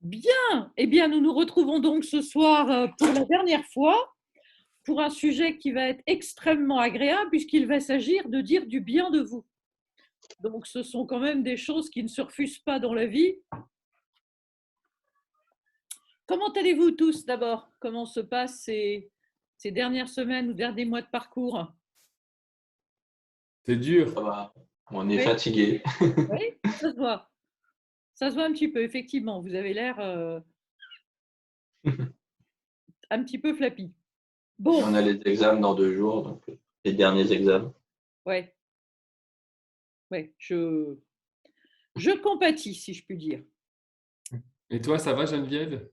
Bien, eh bien, nous nous retrouvons donc ce soir pour la dernière fois pour un sujet qui va être extrêmement agréable puisqu'il va s'agir de dire du bien de vous. Donc, ce sont quand même des choses qui ne se refusent pas dans la vie. Comment allez-vous tous d'abord? Comment se passent ces dernières semaines ou derniers mois de parcours? C'est dur. Ça va. On est Oui, fatigué. oui, ça se voit. Ça se voit un petit peu, effectivement. Vous avez l'air un petit peu flappy. Bon, On a les examens dans 2 jours, donc les derniers examens. ouais, ouais, je compatis, si je puis dire. Et toi, ça va, Geneviève?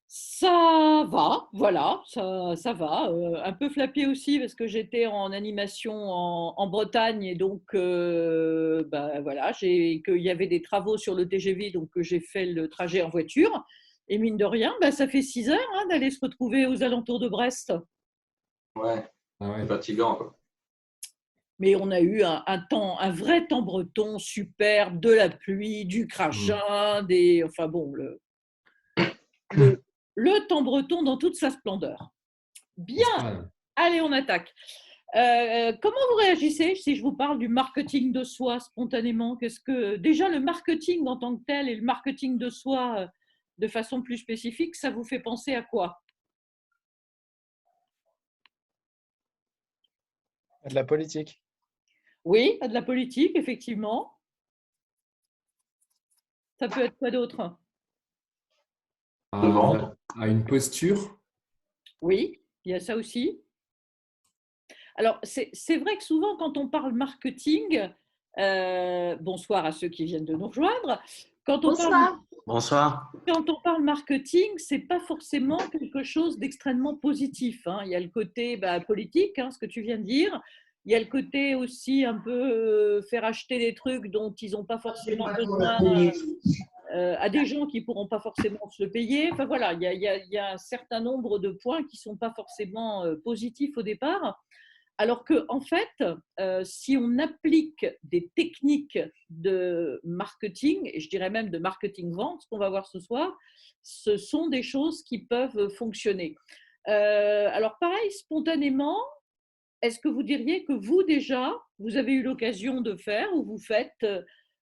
Ça va, voilà, ça va. Un peu flappé aussi parce que j'étais en animation en Bretagne et donc bah, voilà, qu'il y avait des travaux sur le TGV, donc j'ai fait le trajet en voiture. Et mine de rien, bah, ça fait 6 heures hein, d'aller se retrouver aux alentours de Brest. Ouais, Ah c'est ouais. fatigant, quoi. Mais on a eu un vrai temps breton superbe, de la pluie, du Mm. crachin, enfin bon, le, le temps breton dans toute sa splendeur. Bien, Espagne. allez, on attaque. Comment vous réagissez si je vous parle du marketing de soi spontanément? Qu'est-ce que déjà le marketing en tant que tel et le marketing de soi de façon plus spécifique, ça vous fait penser à quoi? De la politique. Oui, à de la politique, effectivement. Ça peut être quoi d'autre? De À, vendre. à une posture. Oui, il y a ça aussi. Alors, c'est vrai que souvent, quand on parle marketing, bonsoir à ceux qui viennent de nous rejoindre, quand on parle, Bonsoir. Bonsoir. quand on parle marketing, c'est pas forcément quelque chose d'extrêmement positif, hein. Il y a le côté bah, politique, hein, ce que tu viens de dire. Il y a le côté aussi un peu faire acheter des trucs dont ils n'ont pas forcément besoin à des gens qui ne pourront pas forcément se le payer. Enfin voilà, il y a un certain nombre de points qui ne sont pas forcément positifs au départ. Alors que, en fait, si on applique des techniques de marketing, et je dirais même de marketing vente, ce qu'on va voir ce soir, ce sont des choses qui peuvent fonctionner. Alors, pareil, spontanément, est-ce que vous diriez que vous, déjà, vous avez eu l'occasion de faire ou vous faites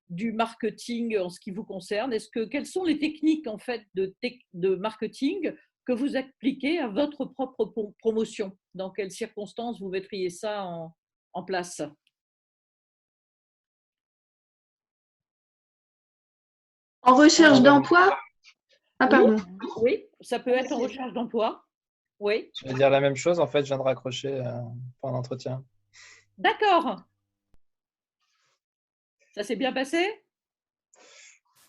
du marketing en ce qui vous concerne? Quelles sont les techniques, en fait, de marketing que vous appliquez à votre propre promotion? Dans quelles circonstances vous mettriez ça en place? En recherche Euh, d'emploi? Ah, Oui, pardon. oui, ça peut être en recherche d'emploi. Oui, je vais dire la même chose. En fait, je viens de raccrocher pour un entretien. d'accord. Ça s'est bien passé?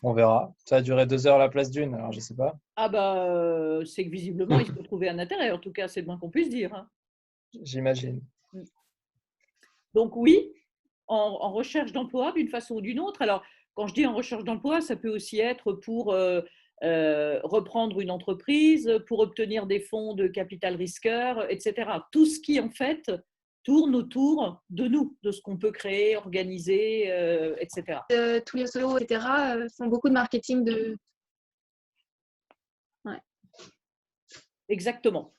On verra. Ça a duré 2 heures à la place d'une, alors je sais pas. Ah bah, c'est que visiblement, il faut trouver un intérêt. En tout cas, c'est le moins qu'on puisse dire, hein. J'imagine. Donc oui, en recherche d'emploi d'une façon ou d'une autre. Alors, quand je dis en recherche d'emploi, ça peut aussi être pour reprendre une entreprise, pour obtenir des fonds de capital risqueur, etc. Tout ce qui, en fait, tourne autour de nous, de ce qu'on peut créer, organiser, etc. Tous les solos, etc., font beaucoup de marketing de. Ouais. Exactement.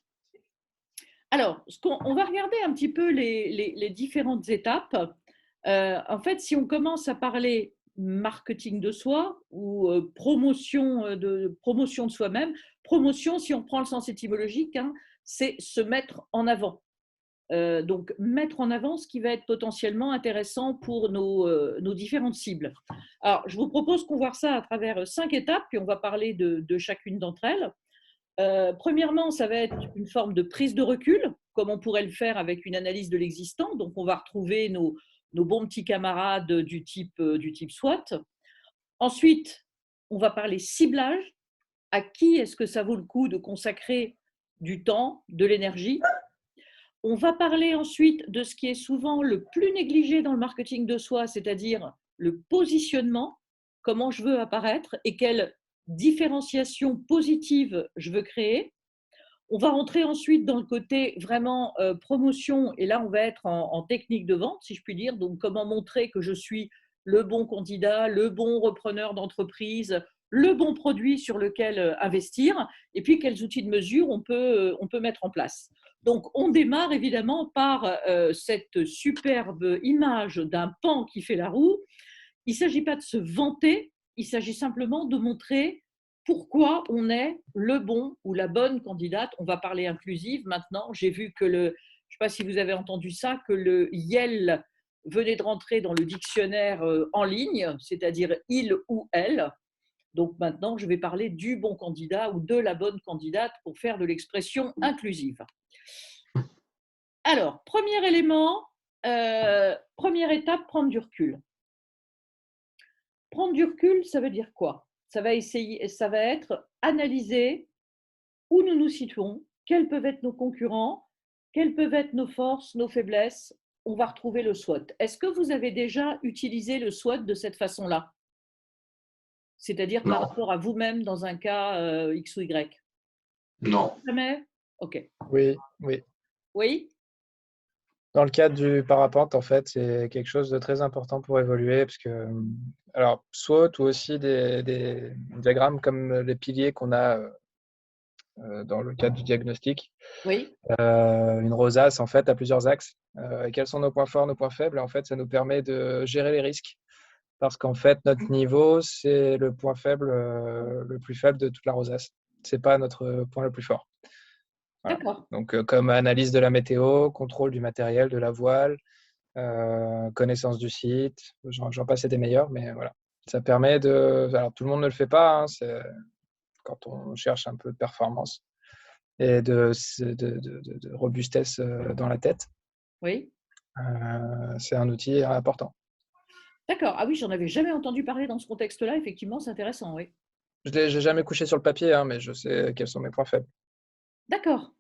Alors, on va regarder un petit peu les différentes étapes. En fait, si on commence à parler marketing de soi ou promotion de soi-même, promotion, si on prend le sens étymologique, hein, c'est se mettre en avant. Donc, mettre en avant ce qui va être potentiellement intéressant pour nos différentes cibles. Alors, je vous propose qu'on voit ça à travers 5 étapes, puis on va parler de chacune d'entre elles. Premièrement, ça va être une forme de prise de recul, comme on pourrait le faire avec une analyse de l'existant. Donc, on va retrouver nos bons petits camarades du type SWOT. Ensuite, on va parler ciblage. À qui est-ce que ça vaut le coup de consacrer du temps, de l'énergie? On va parler ensuite de ce qui est souvent le plus négligé dans le marketing de soi, c'est-à-dire le positionnement, comment je veux apparaître et quelle différenciation positive je veux créer. On va rentrer ensuite dans le côté vraiment promotion, et là on va être en technique de vente, si je puis dire, donc comment montrer que je suis le bon candidat, le bon repreneur d'entreprise le bon produit sur lequel investir, et puis quels outils de mesure on peut mettre en place. Donc, on démarre évidemment par cette superbe image d'un paon qui fait la roue. Il ne s'agit pas de se vanter, il s'agit simplement de montrer pourquoi on est le bon ou la bonne candidate. On va parler inclusive maintenant. J'ai vu que je ne sais pas si vous avez entendu ça, que le YEL venait de rentrer dans le dictionnaire en ligne, c'est-à-dire il ou elle. Donc maintenant, je vais parler du bon candidat ou de la bonne candidate pour faire de l'expression inclusive. Alors, premier élément, première étape, prendre du recul. Prendre du recul, ça veut dire quoi ? Ça va être analyser où nous nous situons, quels peuvent être nos concurrents, quelles peuvent être nos forces, nos faiblesses. On va retrouver le SWOT. Est-ce que vous avez déjà utilisé le SWOT de cette façon-là ? C'est-à-dire par rapport à vous-même dans un cas X ou Y ? Non. Jamais ? Ok. Oui. Oui ? Dans le cadre du parapente, en fait, c'est quelque chose de très important pour évoluer parce que, alors, SWOT ou aussi des diagrammes comme les piliers qu'on a dans le cadre du diagnostic. Oui. Une rosace, en fait, a plusieurs axes. Quels sont nos points forts, nos points faibles ? En fait, ça nous permet de gérer les risques parce qu'en fait, notre niveau, c'est le point faible, le plus faible de toute la rosace. Ce n'est pas notre point le plus fort. Voilà. D'accord. Donc, comme analyse de la météo, contrôle du matériel, de la voile, connaissance du site, j'en passe et des meilleurs, mais voilà. Ça permet de… Alors, tout le monde ne le fait pas, hein, c'est quand on cherche un peu de performance et de robustesse dans la tête. Oui. C'est un outil important. D'accord. Ah oui, j'en avais jamais entendu parler dans ce contexte-là. Effectivement, c'est intéressant, oui. Je n'ai jamais couché sur le papier, hein, mais je sais quels sont mes points faibles. D'accord.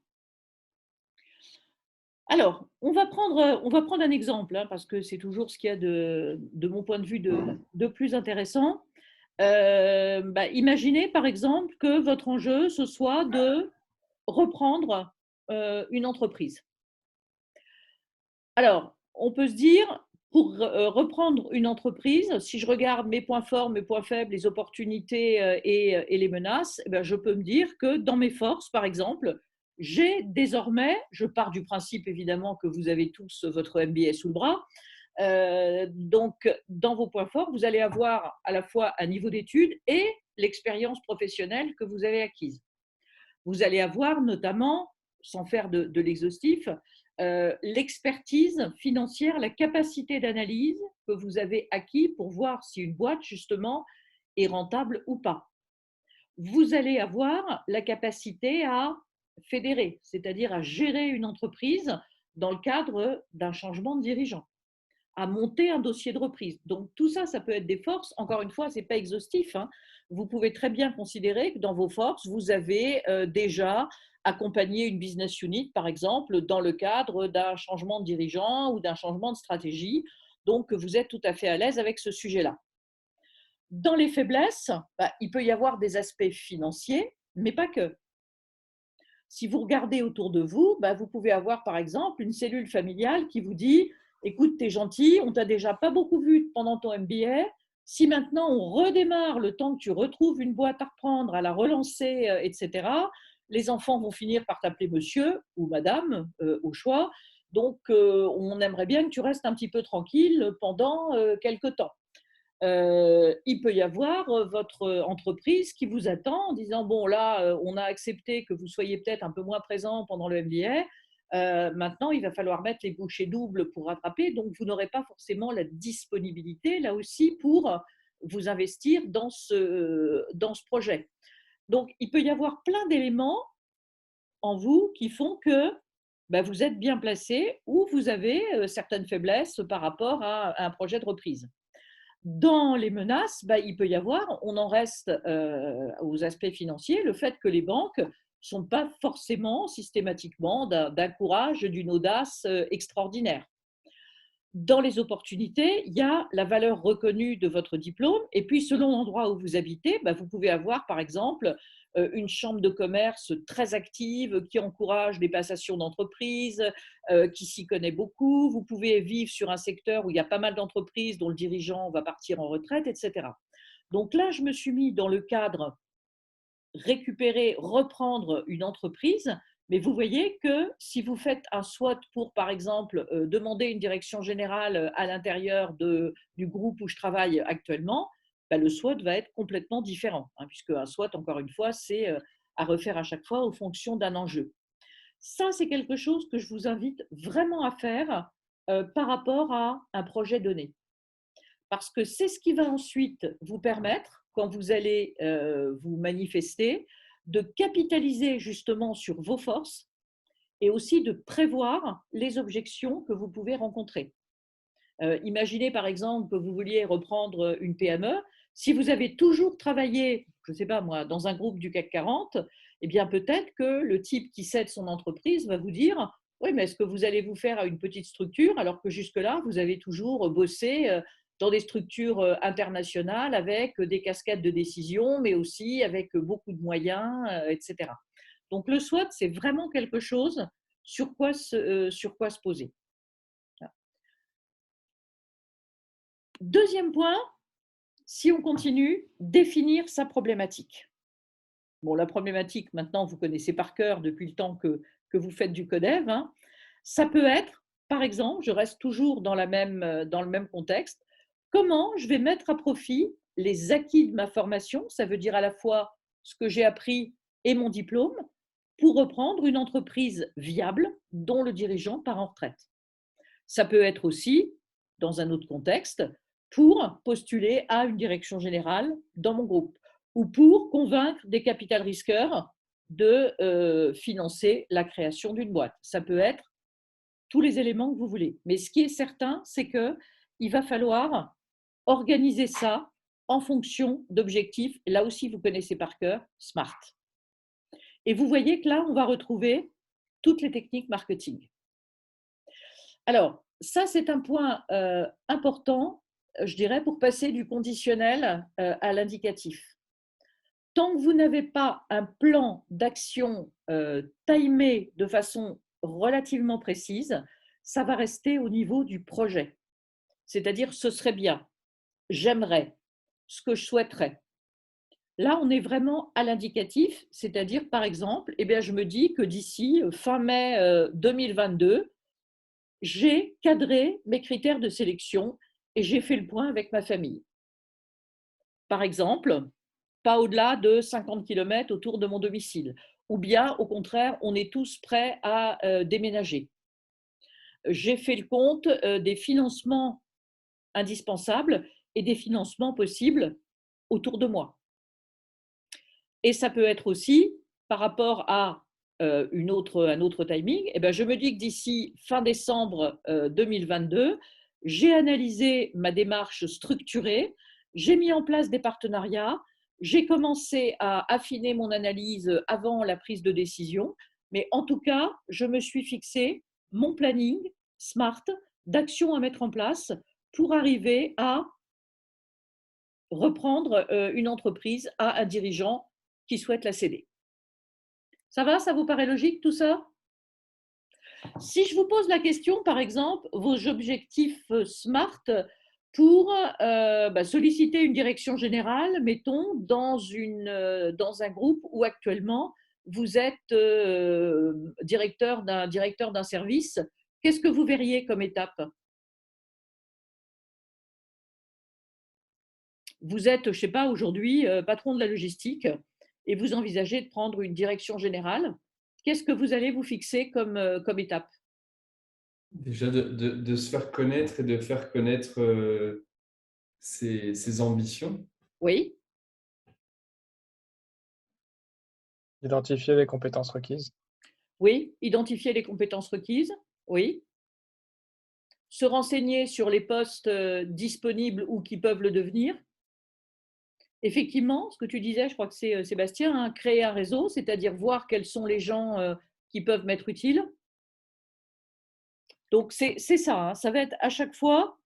Alors, on va prendre un exemple, hein, parce que c'est toujours ce qu'il y a de mon point de vue de plus intéressant. Imaginez par exemple que votre enjeu, ce soit de reprendre une entreprise. Alors, on peut se dire, pour reprendre une entreprise, si je regarde mes points forts, mes points faibles, les opportunités et les menaces, je peux me dire que dans mes forces, par exemple, j'ai désormais, je pars du principe évidemment que vous avez tous votre MBA sous le bras, donc dans vos points forts, vous allez avoir à la fois un niveau d'études et l'expérience professionnelle que vous avez acquise. Vous allez avoir notamment, sans faire de l'exhaustif, l'expertise financière, la capacité d'analyse que vous avez acquis pour voir si une boîte, justement, est rentable ou pas. Vous allez avoir la capacité à fédérer, c'est-à-dire à gérer une entreprise dans le cadre d'un changement de dirigeant, à monter un dossier de reprise. Donc tout ça, ça peut être des forces. Encore une fois, ce n'est pas exhaustif, hein. Vous pouvez très bien considérer que dans vos forces, vous avez déjà accompagné une business unit, par exemple, dans le cadre d'un changement de dirigeant ou d'un changement de stratégie. Donc, vous êtes tout à fait à l'aise avec ce sujet-là. Dans les faiblesses, il peut y avoir des aspects financiers, mais pas que. Si vous regardez autour de vous, vous pouvez avoir, par exemple, une cellule familiale qui vous dit « Écoute, t'es gentil, on t'a déjà pas beaucoup vu pendant ton MBA. Si maintenant on redémarre le temps que tu retrouves une boîte à reprendre, à la relancer, etc., les enfants vont finir par t'appeler monsieur ou madame, au choix. Donc, on aimerait bien que tu restes un petit peu tranquille pendant quelques temps. » Il peut y avoir votre entreprise qui vous attend en disant « Bon, là, on a accepté que vous soyez peut-être un peu moins présent pendant le MBA. Maintenant, il va falloir mettre les bouchées doubles pour rattraper. Donc, vous n'aurez pas forcément la disponibilité, là aussi, pour vous investir dans ce projet. » Donc, il peut y avoir plein d'éléments en vous qui font que vous êtes bien placé ou vous avez certaines faiblesses par rapport à un projet de reprise. Dans les menaces, il peut y avoir, on en reste aux aspects financiers, le fait que les banques ne sont pas forcément systématiquement d'un courage, d'une audace extraordinaire. Dans les opportunités, il y a la valeur reconnue de votre diplôme et puis selon l'endroit où vous habitez, vous pouvez avoir par exemple une chambre de commerce très active qui encourage les passations d'entreprises, qui s'y connaît beaucoup. Vous pouvez vivre sur un secteur où il y a pas mal d'entreprises dont le dirigeant va partir en retraite, etc. Donc là, je me suis mis dans le cadre récupérer, reprendre une entreprise, mais vous voyez que si vous faites un SWOT pour, par exemple, demander une direction générale à l'intérieur du groupe où je travaille actuellement, ben, le SWOT va être complètement différent, hein, puisque un SWOT, encore une fois, c'est à refaire à chaque fois en fonction d'un enjeu. Ça, c'est quelque chose que je vous invite vraiment à faire par rapport à un projet donné. Parce que c'est ce qui va ensuite vous permettre, quand vous allez vous manifester, de capitaliser justement sur vos forces et aussi de prévoir les objections que vous pouvez rencontrer. Imaginez par exemple que vous vouliez reprendre une PME. Si vous avez toujours travaillé, je ne sais pas moi, dans un groupe du CAC 40, eh bien peut-être que le type qui cède son entreprise va vous dire « Oui, mais est-ce que vous allez vous faire à une petite structure alors que jusque-là, vous avez toujours bossé dans des structures internationales avec des cascades de décision, mais aussi avec beaucoup de moyens, etc. » Donc le SWOT, c'est vraiment quelque chose sur quoi se poser. Deuxième point, si on continue, définir sa problématique. Bon, la problématique, maintenant, vous connaissez par cœur depuis le temps que vous faites du codev. Hein. Ça peut être, par exemple, je reste toujours dans le même contexte, comment je vais mettre à profit les acquis de ma formation, ça veut dire à la fois ce que j'ai appris et mon diplôme, pour reprendre une entreprise viable dont le dirigeant part en retraite. Ça peut être aussi, dans un autre contexte, pour postuler à une direction générale dans mon groupe ou pour convaincre des capital risqueurs de financer la création d'une boîte. Ça peut être tous les éléments que vous voulez. Mais ce qui est certain, c'est qu'il va falloir organiser ça en fonction d'objectifs. Là aussi, vous connaissez par cœur SMART. Et vous voyez que là, on va retrouver toutes les techniques marketing. Alors, ça, c'est un point important, je dirais, pour passer du conditionnel à l'indicatif. Tant que vous n'avez pas un plan d'action timé de façon relativement précise, ça va rester au niveau du projet. C'est-à-dire, ce serait bien, j'aimerais, ce que je souhaiterais. Là, on est vraiment à l'indicatif, c'est-à-dire, par exemple, eh bien, je me dis que d'ici fin mai 2022, j'ai cadré mes critères de sélection et j'ai fait le point avec ma famille. Par exemple, pas au-delà de 50 km autour de mon domicile. Ou bien, au contraire, on est tous prêts à déménager. J'ai fait le compte des financements indispensables et des financements possibles autour de moi. Et ça peut être aussi par rapport à un autre timing. Eh bien, je me dis que d'ici fin décembre 2022, j'ai analysé ma démarche structurée, j'ai mis en place des partenariats, j'ai commencé à affiner mon analyse avant la prise de décision, mais en tout cas, je me suis fixé mon planning SMART d'actions à mettre en place pour arriver à reprendre une entreprise à un dirigeant qui souhaite la céder. Ça va? Ça vous paraît logique tout ça? Si je vous pose la question, par exemple, vos objectifs SMART pour solliciter une direction générale, mettons, dans un groupe où actuellement vous êtes directeur d'un service, qu'est-ce que vous verriez comme étape? Vous êtes, je ne sais pas, aujourd'hui patron de la logistique et vous envisagez de prendre une direction générale. Qu'est-ce que vous allez vous fixer comme étape? Déjà de se faire connaître et de faire connaître ses ambitions. Oui, Identifier les compétences requises. oui. Identifier les compétences requises. Oui. Se renseigner sur les postes disponibles ou qui peuvent le devenir. Effectivement, ce que tu disais, je crois que c'est Sébastien, hein, créer un réseau, c'est-à-dire voir quels sont les gens qui peuvent m'être utiles. Donc, c'est ça, hein, ça va être à chaque fois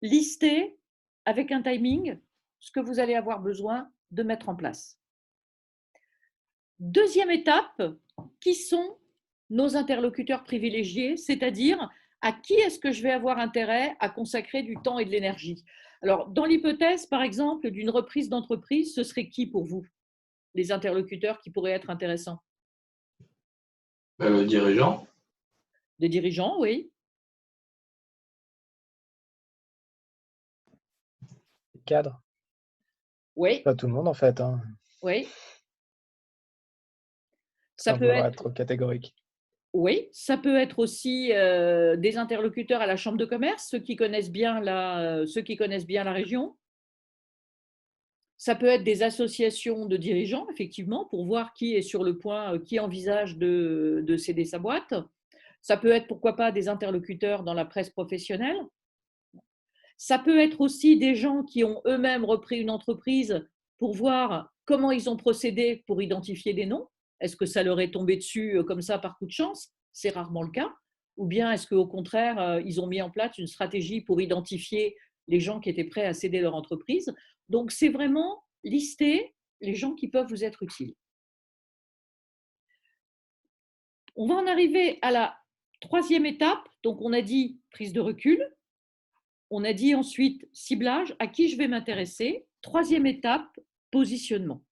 lister avec un timing ce que vous allez avoir besoin de mettre en place. Deuxième étape, qui sont nos interlocuteurs privilégiés, c'est-à-dire à qui est-ce que je vais avoir intérêt à consacrer du temps et de l'énergie. Alors, dans l'hypothèse, par exemple, d'une reprise d'entreprise, ce serait qui pour vous, les interlocuteurs qui pourraient être intéressants? Le dirigeant, Des dirigeants, oui. Cadre. Oui, Pas tout le monde, en fait, hein. oui. C'est Ça un peut peu être, trop catégorique. oui, ça peut être aussi des interlocuteurs à la chambre de commerce, ceux qui connaissent bien la région. Ça peut être des associations de dirigeants, effectivement, pour voir qui est sur le point, qui envisage de céder sa boîte. Ça peut être, pourquoi pas, des interlocuteurs dans la presse professionnelle. Ça peut être aussi des gens qui ont eux-mêmes repris une entreprise pour voir comment ils ont procédé pour identifier des noms. Est-ce que ça leur est tombé dessus comme ça par coup de chance? C'est rarement le cas. Ou bien est-ce qu'au contraire, ils ont mis en place une stratégie pour identifier les gens qui étaient prêts à céder leur entreprise? Donc, c'est vraiment lister les gens qui peuvent vous être utiles. On va en arriver à la troisième étape. Donc, on a dit prise de recul. On a dit ensuite ciblage, à qui je vais m'intéresser. Troisième étape, positionnement.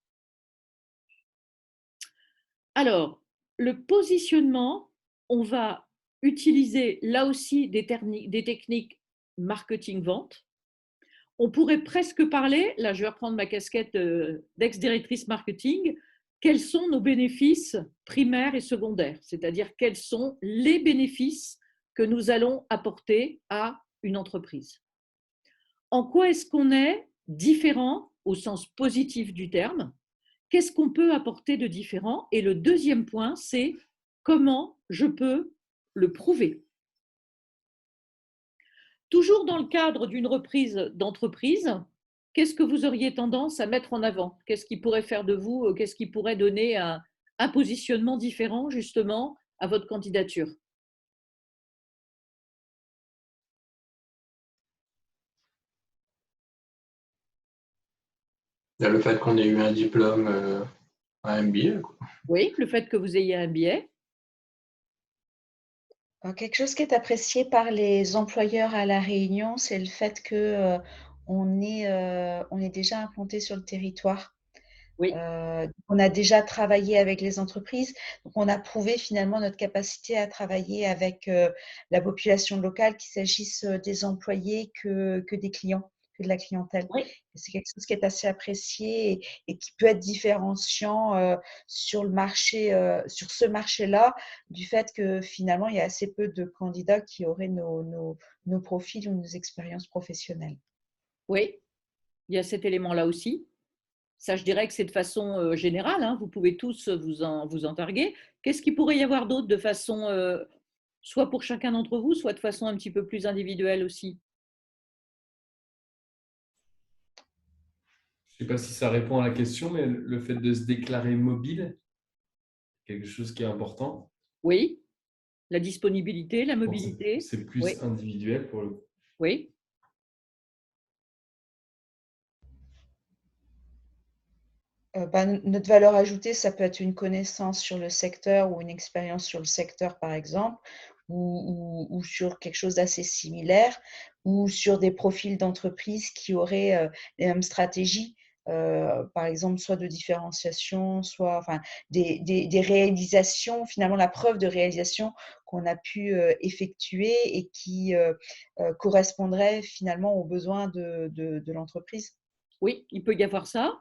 Alors, le positionnement, on va utiliser là aussi des techniques marketing-vente. On pourrait presque parler, là je vais reprendre ma casquette d'ex-directrice marketing, quels sont nos bénéfices primaires et secondaires, c'est-à-dire quels sont les bénéfices que nous allons apporter à une entreprise. En quoi est-ce qu'on est différent au sens positif du terme? Qu'est-ce qu'on peut apporter de différent? Et le deuxième point, c'est comment je peux le prouver. Toujours dans le cadre d'une reprise d'entreprise, qu'est-ce que vous auriez tendance à mettre en avant? Qu'est-ce qui pourrait faire de vous, qu'est-ce qui pourrait donner un positionnement différent justement à votre candidature? le fait qu'on ait eu un diplôme, un MBA, quoi. Oui, le fait que vous ayez un billet. Quelque chose qui est apprécié par les employeurs à La Réunion, c'est le fait que on est déjà implanté sur le territoire. Oui, On a déjà travaillé avec les entreprises, donc on a prouvé finalement notre capacité à travailler avec la population locale, qu'il s'agisse des employés que des clients, que de la clientèle. oui. C'est quelque chose qui est assez apprécié et qui peut être différenciant sur le marché, sur ce marché-là, du fait que finalement il y a assez peu de candidats qui auraient nos profils ou nos expériences professionnelles. Oui, il y a cet élément-là aussi. Ça, je dirais que c'est de façon générale, hein, vous pouvez tous vous en targuer. Qu'est-ce qu'il pourrait y avoir d'autre de façon, soit pour chacun d'entre vous, soit de façon un petit peu plus individuelle aussi? Je ne sais pas si ça répond à la question, mais le fait de se déclarer mobile, quelque chose qui est important. Oui, la disponibilité, la Bon, mobilité. c'est plus Oui, individuel pour le coup. oui. Notre valeur ajoutée, ça peut être une connaissance sur le secteur ou une expérience sur le secteur, par exemple, ou sur quelque chose d'assez similaire, ou sur des profils d'entreprise qui auraient les mêmes stratégies, par exemple, soit de différenciation, soit enfin, des réalisations, finalement, la preuve de réalisation qu'on a pu effectuer et qui correspondrait finalement aux besoins de l'entreprise. Oui, il peut y avoir ça.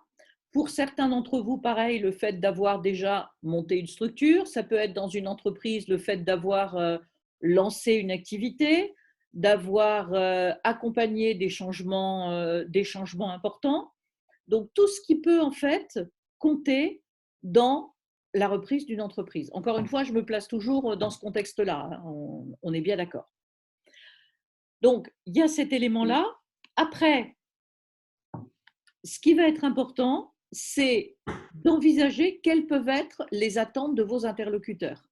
Pour certains d'entre vous, pareil, le fait d'avoir déjà monté une structure, ça peut être dans une entreprise le fait d'avoir lancé une activité, d'avoir accompagné des changements importants. Donc, tout ce qui peut en fait compter dans la reprise d'une entreprise. Encore une fois, je me place toujours dans ce contexte-là, hein, on est bien d'accord. Donc, il y a cet élément-là. Après, ce qui va être important, c'est d'envisager quelles peuvent être les attentes de vos interlocuteurs.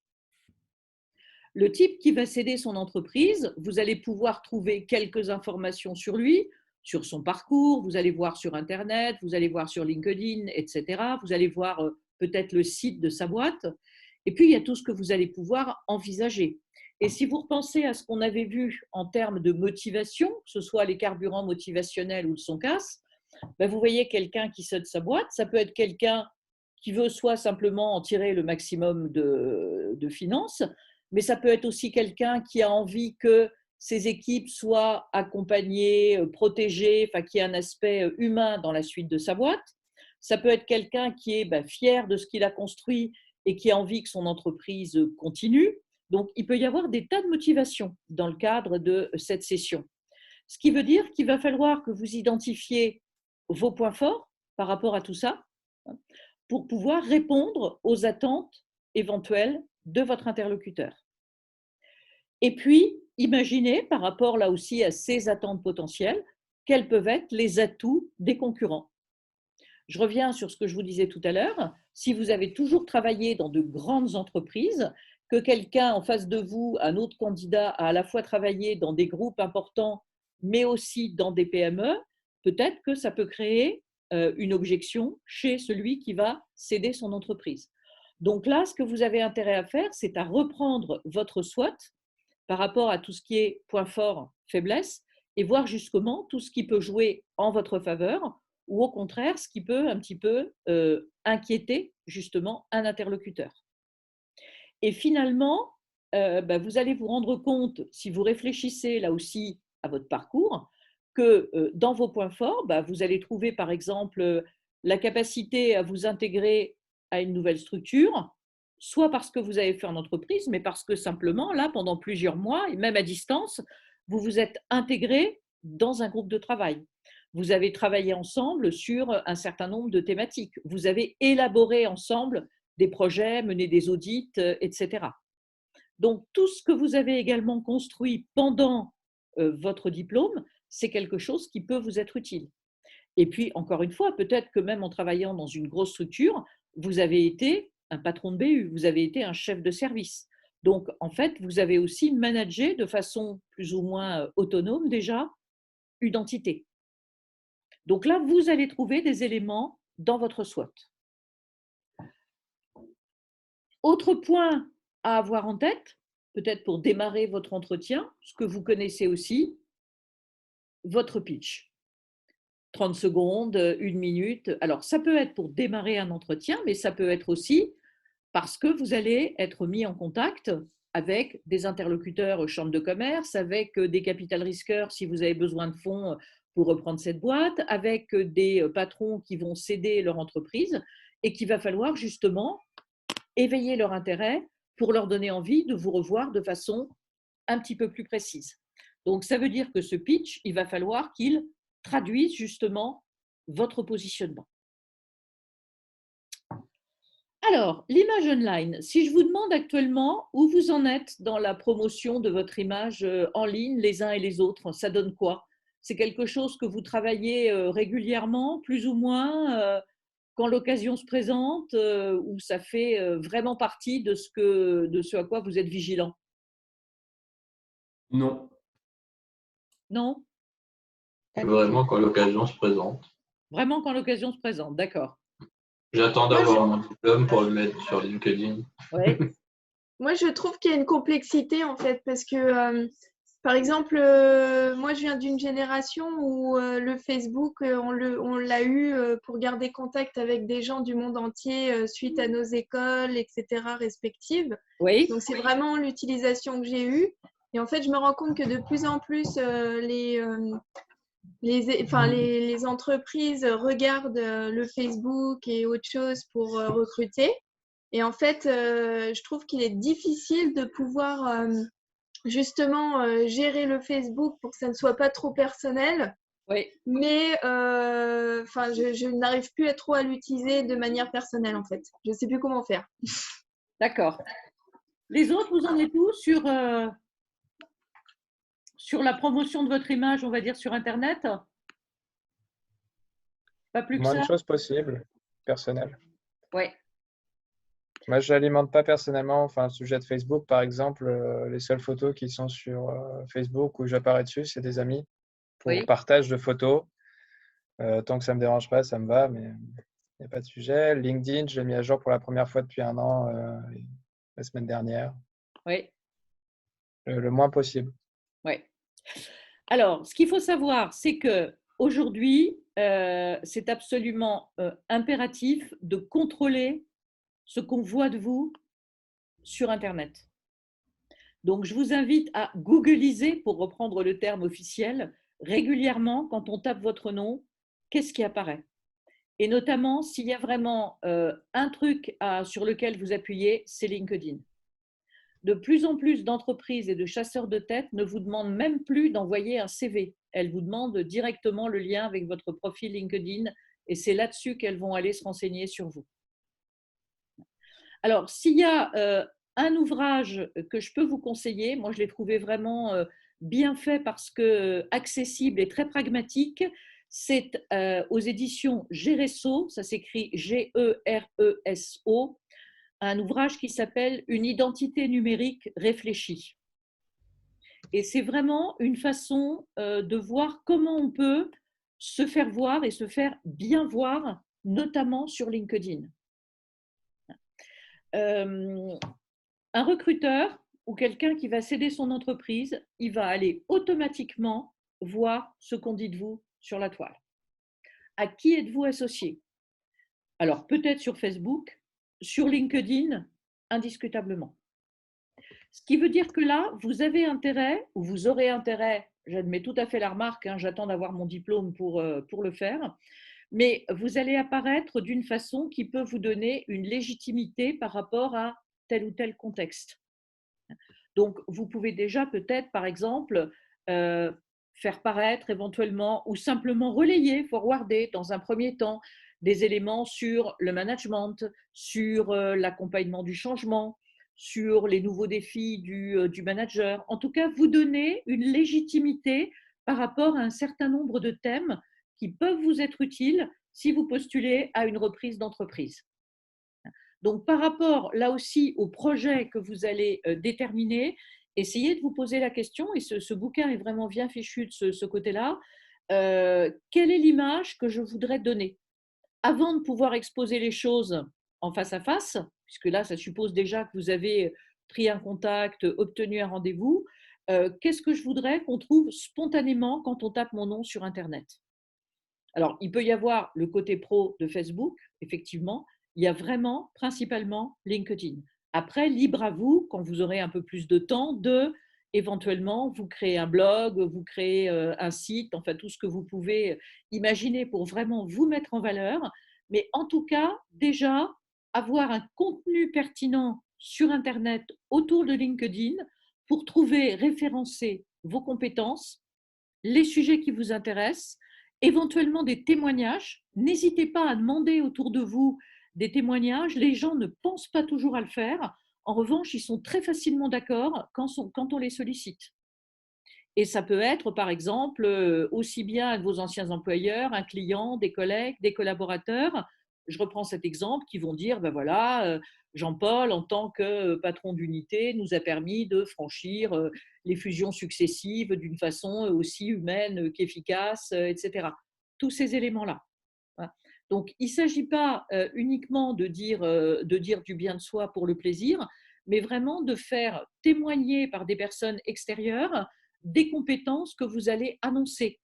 Le type qui va céder son entreprise, vous allez pouvoir trouver quelques informations sur lui, sur son parcours, vous allez voir sur Internet, vous allez voir sur LinkedIn, etc. Vous allez voir peut-être le site de sa boîte. Et puis, il y a tout ce que vous allez pouvoir envisager. Et si vous repensez à ce qu'on avait vu en termes de motivation, que ce soit les carburants motivationnels ou le son casse, ben vous voyez quelqu'un qui saute sa boîte, ça peut être quelqu'un qui veut soit simplement en tirer le maximum de finances, mais ça peut être aussi quelqu'un qui a envie que ses équipes soient accompagnées, protégées, enfin qu'il y ait un aspect humain dans la suite de sa boîte. Ça peut être quelqu'un qui est fier de ce qu'il a construit et qui a envie que son entreprise continue. Donc, il peut y avoir des tas de motivations dans le cadre de cette session. Ce qui veut dire qu'il va falloir que vous identifiez vos points forts par rapport à tout ça pour pouvoir répondre aux attentes éventuelles de votre interlocuteur. Et puis, imaginez par rapport là aussi à ces attentes potentielles, quels peuvent être les atouts des concurrents. Je reviens sur ce que je vous disais tout à l'heure. Si vous avez toujours travaillé dans de grandes entreprises, que quelqu'un en face de vous, un autre candidat, a à la fois travaillé dans des groupes importants, mais aussi dans des PME, peut-être que ça peut créer une objection chez celui qui va céder son entreprise. Donc là, ce que vous avez intérêt à faire, c'est à reprendre votre SWOT par rapport à tout ce qui est point fort, faiblesse, et voir justement tout ce qui peut jouer en votre faveur ou au contraire, ce qui peut un petit peu inquiéter justement un interlocuteur. Et finalement, vous allez vous rendre compte, si vous réfléchissez là aussi à votre parcours, que dans vos points forts, vous allez trouver par exemple la capacité à vous intégrer à une nouvelle structure, soit parce que vous avez fait en entreprise, mais parce que simplement, là, pendant plusieurs mois, et même à distance, vous vous êtes intégré dans un groupe de travail. Vous avez travaillé ensemble sur un certain nombre de thématiques. Vous avez élaboré ensemble des projets, mené des audits, etc. Donc, tout ce que vous avez également construit pendant votre diplôme, c'est quelque chose qui peut vous être utile. Et puis, encore une fois, peut-être que même en travaillant dans une grosse structure, vous avez été un patron de BU, vous avez été un chef de service. Donc, en fait, vous avez aussi managé de façon plus ou moins autonome déjà une entité. Donc là, vous allez trouver des éléments dans votre SWOT. Autre point à avoir en tête, peut-être pour démarrer votre entretien, ce que vous connaissez aussi, votre pitch. 30 secondes, 1 minute. Alors, ça peut être pour démarrer un entretien, mais ça peut être aussi parce que vous allez être mis en contact avec des interlocuteurs chambre de commerce, avec des capital risqueurs si vous avez besoin de fonds pour reprendre cette boîte, avec des patrons qui vont céder leur entreprise et qu'il va falloir justement éveiller leur intérêt pour leur donner envie de vous revoir de façon un petit peu plus précise. Donc, ça veut dire que ce pitch, il va falloir qu'il traduise justement votre positionnement. Alors, l'image online, si je vous demande actuellement où vous en êtes dans la promotion de votre image en ligne, les uns et les autres, ça donne quoi? C'est quelque chose que vous travaillez régulièrement, plus ou moins, quand l'occasion se présente, ou ça fait vraiment partie de ce à quoi vous êtes vigilant? Non. Non? Vraiment quand l'occasion se présente. Vraiment quand l'occasion se présente, d'accord. J'attends d'avoir mon diplôme pour le mettre sur LinkedIn. Ouais. Moi, je trouve qu'il y a une complexité en fait, parce que par exemple, moi je viens d'une génération où le Facebook, on l'a eu pour garder contact avec des gens du monde entier suite à nos écoles, etc. respectives. Oui. Donc c'est vraiment l'utilisation que j'ai eue. Et en fait, je me rends compte que de plus en plus, les entreprises regardent le Facebook et autre chose pour recruter. Et en fait, je trouve qu'il est difficile de pouvoir justement gérer le Facebook pour que ça ne soit pas trop personnel. Oui. Mais je n'arrive plus trop à l'utiliser de manière personnelle en fait. Je ne sais plus comment faire. D'accord. Les autres, vous en êtes où sur la promotion de votre image, on va dire, sur Internet? Pas plus que Moins ça? de choses possibles, personnelles. Oui. Moi, je n'alimente pas personnellement, enfin, le sujet de Facebook, par exemple, les seules photos qui sont sur Facebook où j'apparais dessus, c'est des amis pour Oui. partage de photos. Tant que ça ne me dérange pas, ça me va, mais il n'y a pas de sujet. LinkedIn, je l'ai mis à jour pour la première fois depuis 1 an, la semaine dernière. Oui. le moins possible. Ouais. Alors, ce qu'il faut savoir, c'est qu'aujourd'hui, c'est absolument impératif de contrôler ce qu'on voit de vous sur Internet. Donc, je vous invite à googliser, pour reprendre le terme officiel, régulièrement, quand on tape votre nom, qu'est-ce qui apparaît? Et notamment, s'il y a vraiment un truc sur lequel vous appuyez, c'est LinkedIn. De plus en plus d'entreprises et de chasseurs de tête ne vous demandent même plus d'envoyer un CV. Elles vous demandent directement le lien avec votre profil LinkedIn et c'est là-dessus qu'elles vont aller se renseigner sur vous. Alors, s'il y a un ouvrage que je peux vous conseiller, moi je l'ai trouvé vraiment bien fait parce que accessible et très pragmatique, c'est aux éditions Gereso, ça s'écrit G-E-R-E-S-O, un ouvrage qui s'appelle Une identité numérique réfléchie. Et c'est vraiment une façon de voir comment on peut se faire voir et se faire bien voir, notamment sur LinkedIn. Un recruteur ou quelqu'un qui va céder son entreprise, il va aller automatiquement voir ce qu'on dit de vous sur la toile. À qui êtes-vous associé? Alors peut-être sur Facebook, sur LinkedIn, indiscutablement. Ce qui veut dire que là, vous avez intérêt, ou vous aurez intérêt, j'admets tout à fait la remarque, hein, j'attends d'avoir mon diplôme pour le faire, mais vous allez apparaître d'une façon qui peut vous donner une légitimité par rapport à tel ou tel contexte. Donc, vous pouvez déjà peut-être, par exemple, faire paraître éventuellement ou simplement relayer, forwarder dans un premier temps des éléments sur le management, sur l'accompagnement du changement, sur les nouveaux défis du manager. En tout cas, vous donner une légitimité par rapport à un certain nombre de thèmes qui peuvent vous être utiles si vous postulez à une reprise d'entreprise. Donc, par rapport, là aussi, au projet que vous allez déterminer, essayez de vous poser la question, et ce bouquin est vraiment bien fichu de ce côté-là, quelle est l'image que je voudrais donner? Avant de pouvoir exposer les choses en face à face, puisque là, ça suppose déjà que vous avez pris un contact, obtenu un rendez-vous, qu'est-ce que je voudrais qu'on trouve spontanément quand on tape mon nom sur Internet? Alors, il peut y avoir le côté pro de Facebook, effectivement. Il y a vraiment, principalement, LinkedIn. Après, libre à vous, quand vous aurez un peu plus de temps, de éventuellement vous créer un blog, vous créer un site, enfin tout ce que vous pouvez imaginer pour vraiment vous mettre en valeur. Mais en tout cas, déjà, avoir un contenu pertinent sur Internet autour de LinkedIn pour trouver, référencer vos compétences, les sujets qui vous intéressent, éventuellement des témoignages. N'hésitez pas à demander autour de vous des témoignages. Les gens ne pensent pas toujours à le faire. En revanche, ils sont très facilement d'accord quand on les sollicite. Et ça peut être, par exemple, aussi bien de vos anciens employeurs, un client, des collègues, des collaborateurs. Je reprends cet exemple, qui vont dire, ben voilà, Jean-Paul, en tant que patron d'unité, nous a permis de franchir les fusions successives d'une façon aussi humaine qu'efficace, etc. Tous ces éléments-là. Donc, il ne s'agit pas uniquement de dire du bien de soi pour le plaisir, mais vraiment de faire témoigner par des personnes extérieures des compétences que vous allez annoncer.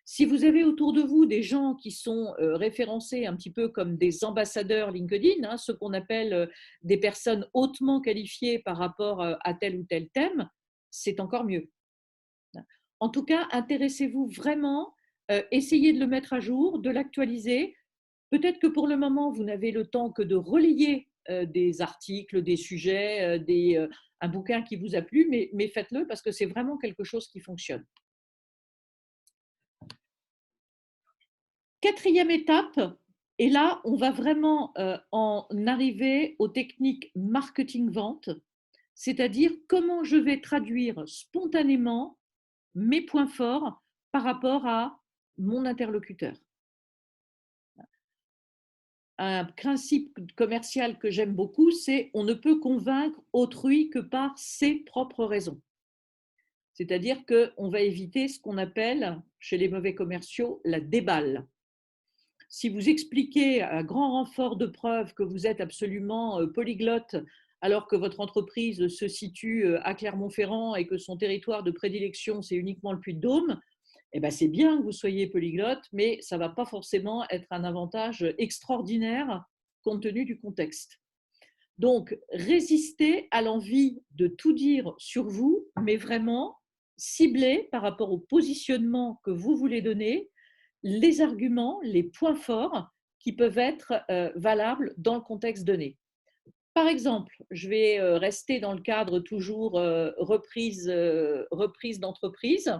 Si vous avez autour de vous des gens qui sont référencés un petit peu comme des ambassadeurs LinkedIn, hein, ce qu'on appelle des personnes hautement qualifiées par rapport à tel ou tel thème, c'est encore mieux. En tout cas, intéressez-vous vraiment, essayez de le mettre à jour, de l'actualiser. Peut-être que pour le moment, vous n'avez le temps que de relayer des articles, des sujets, un bouquin qui vous a plu, mais faites-le parce que c'est vraiment quelque chose qui fonctionne. Quatrième étape, et là, on va vraiment en arriver aux techniques marketing-vente, c'est-à-dire comment je vais traduire spontanément mes points forts par rapport à mon interlocuteur. Un principe commercial que j'aime beaucoup, c'est on ne peut convaincre autrui que par ses propres raisons. C'est-à-dire qu'on va éviter ce qu'on appelle, chez les mauvais commerciaux, la déballe. Si vous expliquez à grand renfort de preuves que vous êtes absolument polyglotte alors que votre entreprise se situe à Clermont-Ferrand et que son territoire de prédilection, c'est uniquement le Puy-de-Dôme, eh ben, c'est bien que vous soyez polyglotte, mais ça ne va pas forcément être un avantage extraordinaire compte tenu du contexte. Donc, résistez à l'envie de tout dire sur vous, mais vraiment ciblez par rapport au positionnement que vous voulez donner, les arguments, les points forts qui peuvent être valables dans le contexte donné. Par exemple, je vais rester dans le cadre toujours reprise d'entreprise.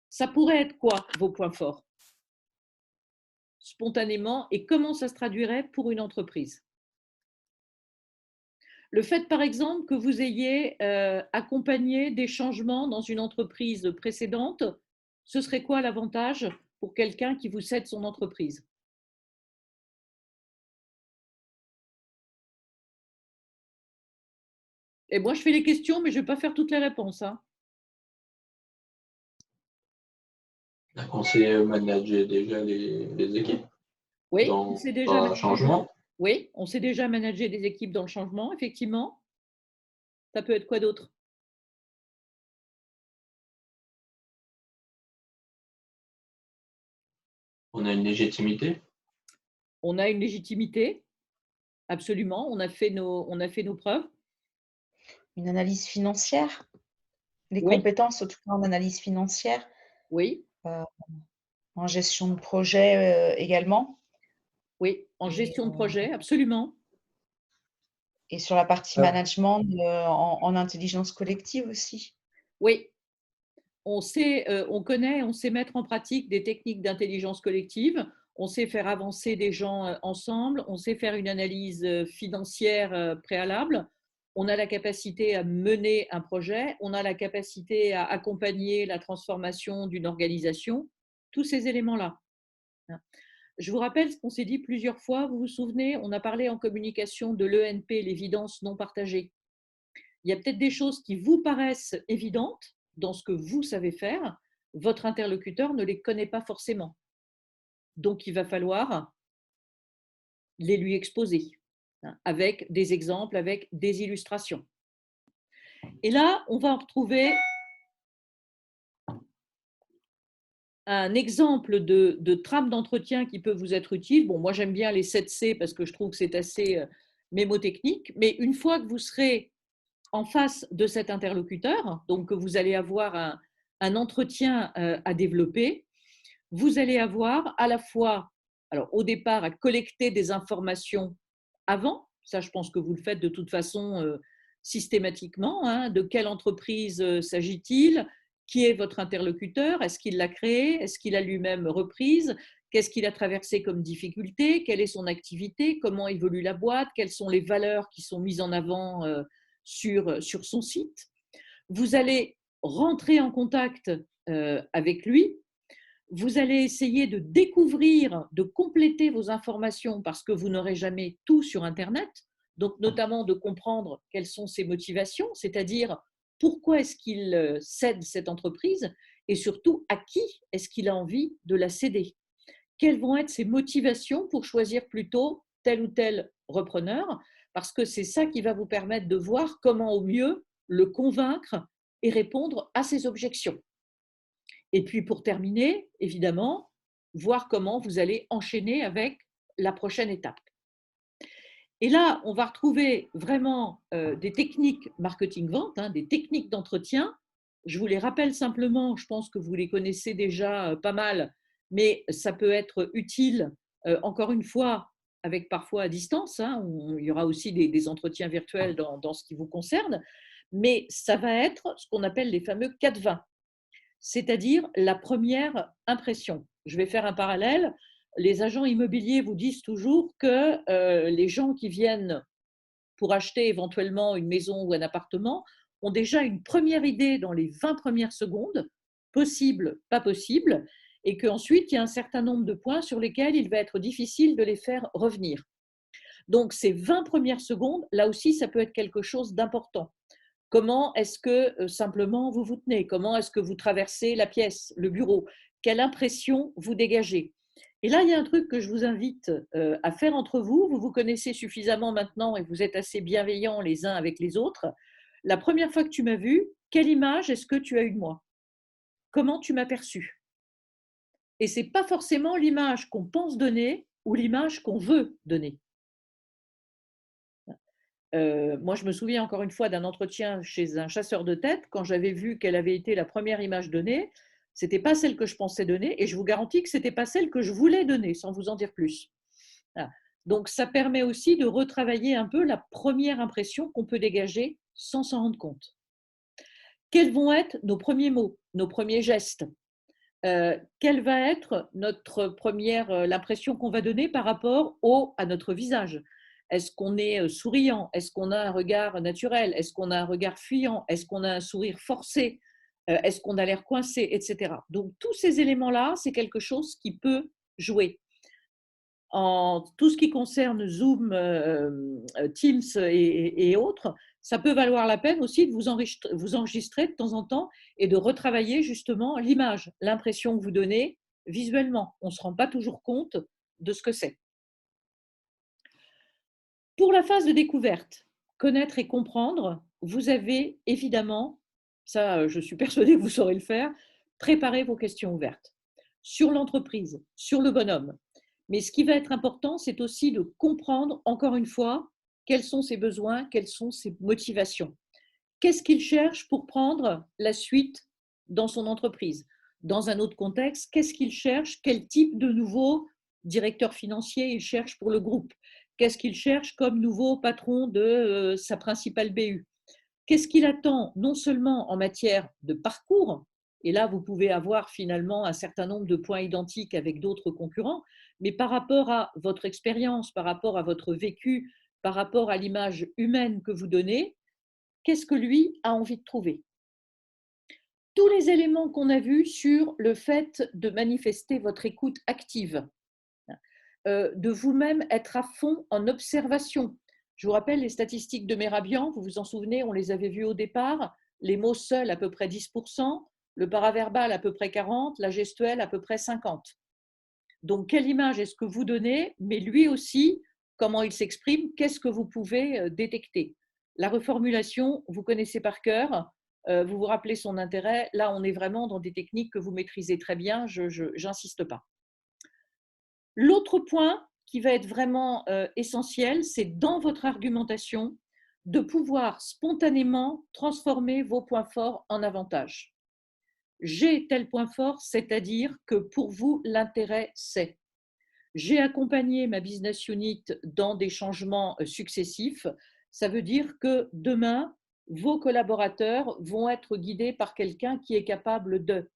Ça pourrait être quoi vos points forts spontanément et comment ça se traduirait pour une entreprise? Le fait, par exemple, que vous ayez accompagné des changements dans une entreprise précédente, ce serait quoi l'avantage pour quelqu'un qui vous cède son entreprise? Et moi, je fais les questions, mais je ne vais pas faire toutes les réponses. Hein. On sait manager déjà les équipes Oui, dans on sait déjà un changement. Oui, on sait déjà manager des équipes dans le changement, effectivement. Ça peut être quoi d'autre? On a une légitimité. On a une légitimité, absolument. On a fait nos preuves. Une analyse financière, les Oui, compétences, en tout cas en analyse financière, oui, en gestion de projet également. oui. En Et, gestion de projet, absolument. et sur la partie Ah. management, en intelligence collective aussi. Oui, on sait, on connaît, on sait mettre en pratique des techniques d'intelligence collective. On sait faire avancer des gens ensemble. On sait faire une analyse financière préalable. On a la capacité à mener un projet. On a la capacité à accompagner la transformation d'une organisation. Tous ces éléments-là. Je vous rappelle ce qu'on s'est dit plusieurs fois. Vous vous souvenez, on a parlé en communication de l'ENP, l'évidence non partagée. Il y a peut-être des choses qui vous paraissent évidentes dans ce que vous savez faire. Votre interlocuteur ne les connaît pas forcément. Donc, il va falloir les lui exposer avec des exemples, avec des illustrations. Et là, on va retrouver un exemple de trame d'entretien qui peut vous être utile. Bon, moi, j'aime bien les 7C parce que je trouve que c'est assez mémotechnique. Mais une fois que vous serez en face de cet interlocuteur, donc que vous allez avoir un entretien à développer, vous allez avoir à la fois, alors au départ, à collecter des informations avant, ça je pense que vous le faites de toute façon systématiquement, hein, de quelle entreprise s'agit-il, qui est votre interlocuteur, est-ce qu'il l'a créé, est-ce qu'il a lui-même reprise, qu'est-ce qu'il a traversé comme difficulté, quelle est son activité, comment évolue la boîte, quelles sont les valeurs qui sont mises en avant sur son site. Vous allez rentrer en contact avec lui. Vous allez essayer de découvrir, de compléter vos informations parce que vous n'aurez jamais tout sur Internet. Donc, notamment de comprendre quelles sont ses motivations, c'est-à-dire pourquoi est-ce qu'il cède cette entreprise et surtout à qui est-ce qu'il a envie de la céder. Quelles vont être ses motivations pour choisir plutôt tel ou tel repreneur, parce que c'est ça qui va vous permettre de voir comment au mieux le convaincre et répondre à ses objections. Et puis pour terminer, évidemment, voir comment vous allez enchaîner avec la prochaine étape. Et là, on va retrouver vraiment des techniques marketing-vente, hein, des techniques d'entretien. Je vous les rappelle simplement, je pense que vous les connaissez déjà pas mal, mais ça peut être utile, encore une fois, avec parfois à distance. Hein, il y aura aussi des entretiens virtuels dans ce qui vous concerne, mais ça va être ce qu'on appelle les fameux 4-20, c'est-à-dire la première impression. Je vais faire un parallèle. Les agents immobiliers vous disent toujours que les gens qui viennent pour acheter éventuellement une maison ou un appartement ont déjà une première idée dans les 20 premières secondes, possible, pas possible, et qu'ensuite il y a un certain nombre de points sur lesquels il va être difficile de les faire revenir. Donc ces 20 premières secondes, là aussi, ça peut être quelque chose d'important. Comment est-ce que simplement vous vous tenez? Comment est-ce que vous traversez la pièce, le bureau? Quelle impression vous dégagez? Et là, il y a un truc que je vous invite à faire entre vous. Vous vous connaissez suffisamment maintenant et vous êtes assez bienveillants les uns avec les autres. La première fois que tu m'as vu, quelle image est-ce que tu as eue de moi? Comment tu m'as perçue? Et ce n'est pas forcément l'image qu'on pense donner ou l'image qu'on veut donner. Moi, je me souviens encore une fois d'un entretien chez un chasseur de tête. Quand j'avais vu quelle avait été la première image donnée, ce n'était pas celle que je pensais donner et je vous garantis que ce n'était pas celle que je voulais donner, sans vous en dire plus. Voilà. Donc, ça permet aussi de retravailler un peu la première impression qu'on peut dégager sans s'en rendre compte. Quels vont être nos premiers mots, nos premiers gestes? Quelle va être l'impression qu'on va donner par rapport à notre visage? Est-ce qu'on est souriant? Est-ce qu'on a un regard naturel? Est-ce qu'on a un regard fuyant? Est-ce qu'on a un sourire forcé? Est-ce qu'on a l'air coincé, etc. Donc, tous ces éléments-là, c'est quelque chose qui peut jouer. En tout ce qui concerne Zoom, Teams et autres, ça peut valoir la peine aussi de vous enregistrer de temps en temps et de retravailler justement l'image, l'impression que vous donnez visuellement. On ne se rend pas toujours compte de ce que c'est. Pour la phase de découverte, connaître et comprendre, vous avez évidemment, ça je suis persuadée que vous saurez le faire, préparer vos questions ouvertes sur l'entreprise, sur le bonhomme. Mais ce qui va être important, c'est aussi de comprendre, encore une fois, quels sont ses besoins, quelles sont ses motivations. Qu'est-ce qu'il cherche pour prendre la suite dans son entreprise? Dans un autre contexte, qu'est-ce qu'il cherche? Quel type de nouveau directeur financier il cherche pour le groupe? Qu'est-ce qu'il cherche comme nouveau patron de sa principale BU? Qu'est-ce qu'il attend non seulement en matière de parcours, et là vous pouvez avoir finalement un certain nombre de points identiques avec d'autres concurrents, mais par rapport à votre expérience, par rapport à votre vécu, par rapport à l'image humaine que vous donnez, qu'est-ce que lui a envie de trouver? Tous les éléments qu'on a vus sur le fait de manifester votre écoute active, de vous-même être à fond en observation. Je vous rappelle les statistiques de Merabian, vous vous en souvenez, on les avait vues au départ, les mots seuls à peu près 10%, le paraverbal à peu près 40%, la gestuelle à peu près 50%. Donc, quelle image est-ce que vous donnez, mais lui aussi, comment il s'exprime, qu'est-ce que vous pouvez détecter? La reformulation, vous connaissez par cœur, vous vous rappelez son intérêt. Là, on est vraiment dans des techniques que vous maîtrisez très bien, je n'insiste pas. L'autre point qui va être vraiment essentiel, c'est dans votre argumentation de pouvoir spontanément transformer vos points forts en avantages. J'ai tel point fort, c'est-à-dire que pour vous, l'intérêt, c'est. J'ai accompagné ma business unit dans des changements successifs. Ça veut dire que demain, vos collaborateurs vont être guidés par quelqu'un qui est capable de.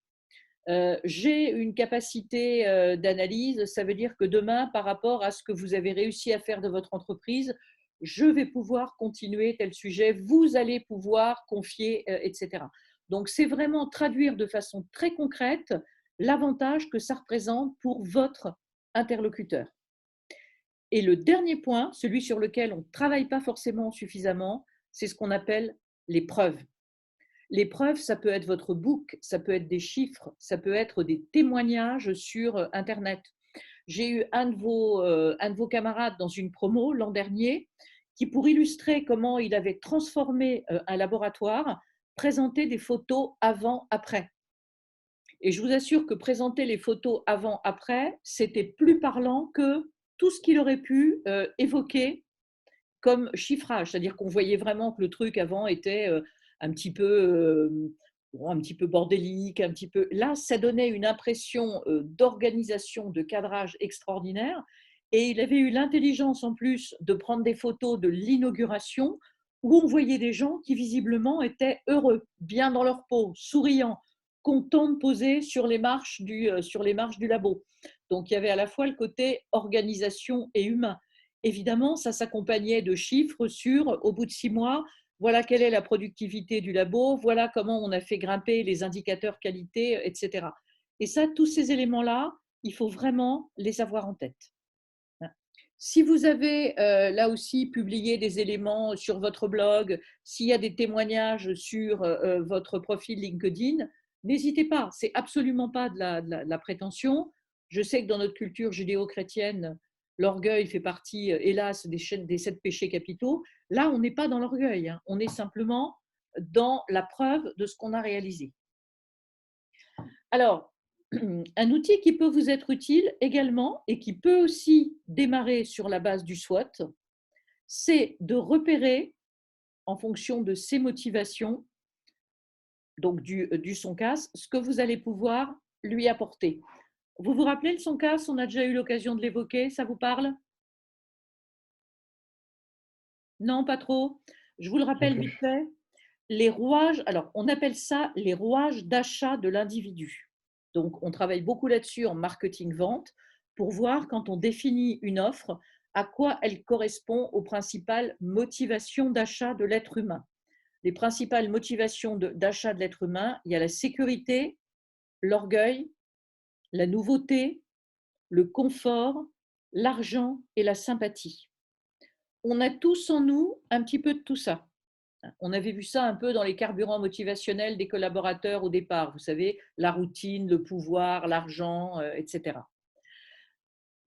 J'ai une capacité d'analyse, ça veut dire que demain, par rapport à ce que vous avez réussi à faire de votre entreprise, je vais pouvoir continuer tel sujet, vous allez pouvoir confier, etc. Donc, c'est vraiment traduire de façon très concrète l'avantage que ça représente pour votre interlocuteur. Et le dernier point, celui sur lequel on ne travaille pas forcément suffisamment, c'est ce qu'on appelle les preuves. Les preuves, ça peut être votre book, ça peut être des chiffres, ça peut être des témoignages sur Internet. J'ai eu un de vos camarades dans une promo l'an dernier qui, pour illustrer comment il avait transformé un laboratoire, présentait des photos avant-après. Et je vous assure que présenter les photos avant-après, c'était plus parlant que tout ce qu'il aurait pu évoquer comme chiffrage. C'est-à-dire qu'on voyait vraiment que le truc avant était un petit peu bordélique, un petit peu. Là, ça donnait une impression d'organisation, de cadrage extraordinaire. Et il avait eu l'intelligence en plus de prendre des photos de l'inauguration où on voyait des gens qui visiblement étaient heureux, bien dans leur peau, souriants, contents de poser sur les marches du labo. Donc, il y avait à la fois le côté organisation et humain. Évidemment, ça s'accompagnait de chiffres sur, au bout de 6 mois, voilà quelle est la productivité du labo, voilà comment on a fait grimper les indicateurs qualité, etc. Et ça, tous ces éléments-là, il faut vraiment les avoir en tête. Si vous avez là aussi publié des éléments sur votre blog, s'il y a des témoignages sur votre profil LinkedIn, n'hésitez pas, c'est absolument pas de la prétention. Je sais que dans notre culture judéo-chrétienne, l'orgueil fait partie, hélas, des 7 péchés capitaux. Là, on n'est pas dans l'orgueil, hein. On est simplement dans la preuve de ce qu'on a réalisé. Alors, un outil qui peut vous être utile également et qui peut aussi démarrer sur la base du SWOT, c'est de repérer, en fonction de ses motivations, donc du SONCAS, ce que vous allez pouvoir lui apporter. Vous vous rappelez le SONCAS? On a déjà eu l'occasion de l'évoquer, ça vous parle? Non, pas trop. Je vous le rappelle vite fait. Les rouages, alors on appelle ça les rouages d'achat de l'individu. Donc on travaille beaucoup là-dessus en marketing-vente pour voir quand on définit une offre, à quoi elle correspond aux principales motivations d'achat de l'être humain. Les principales motivations d'achat de l'être humain, il y a la sécurité, l'orgueil, la nouveauté, le confort, l'argent et la sympathie. On a tous en nous un petit peu de tout ça. On avait vu ça un peu dans les carburants motivationnels des collaborateurs au départ, vous savez, la routine, le pouvoir, l'argent, etc.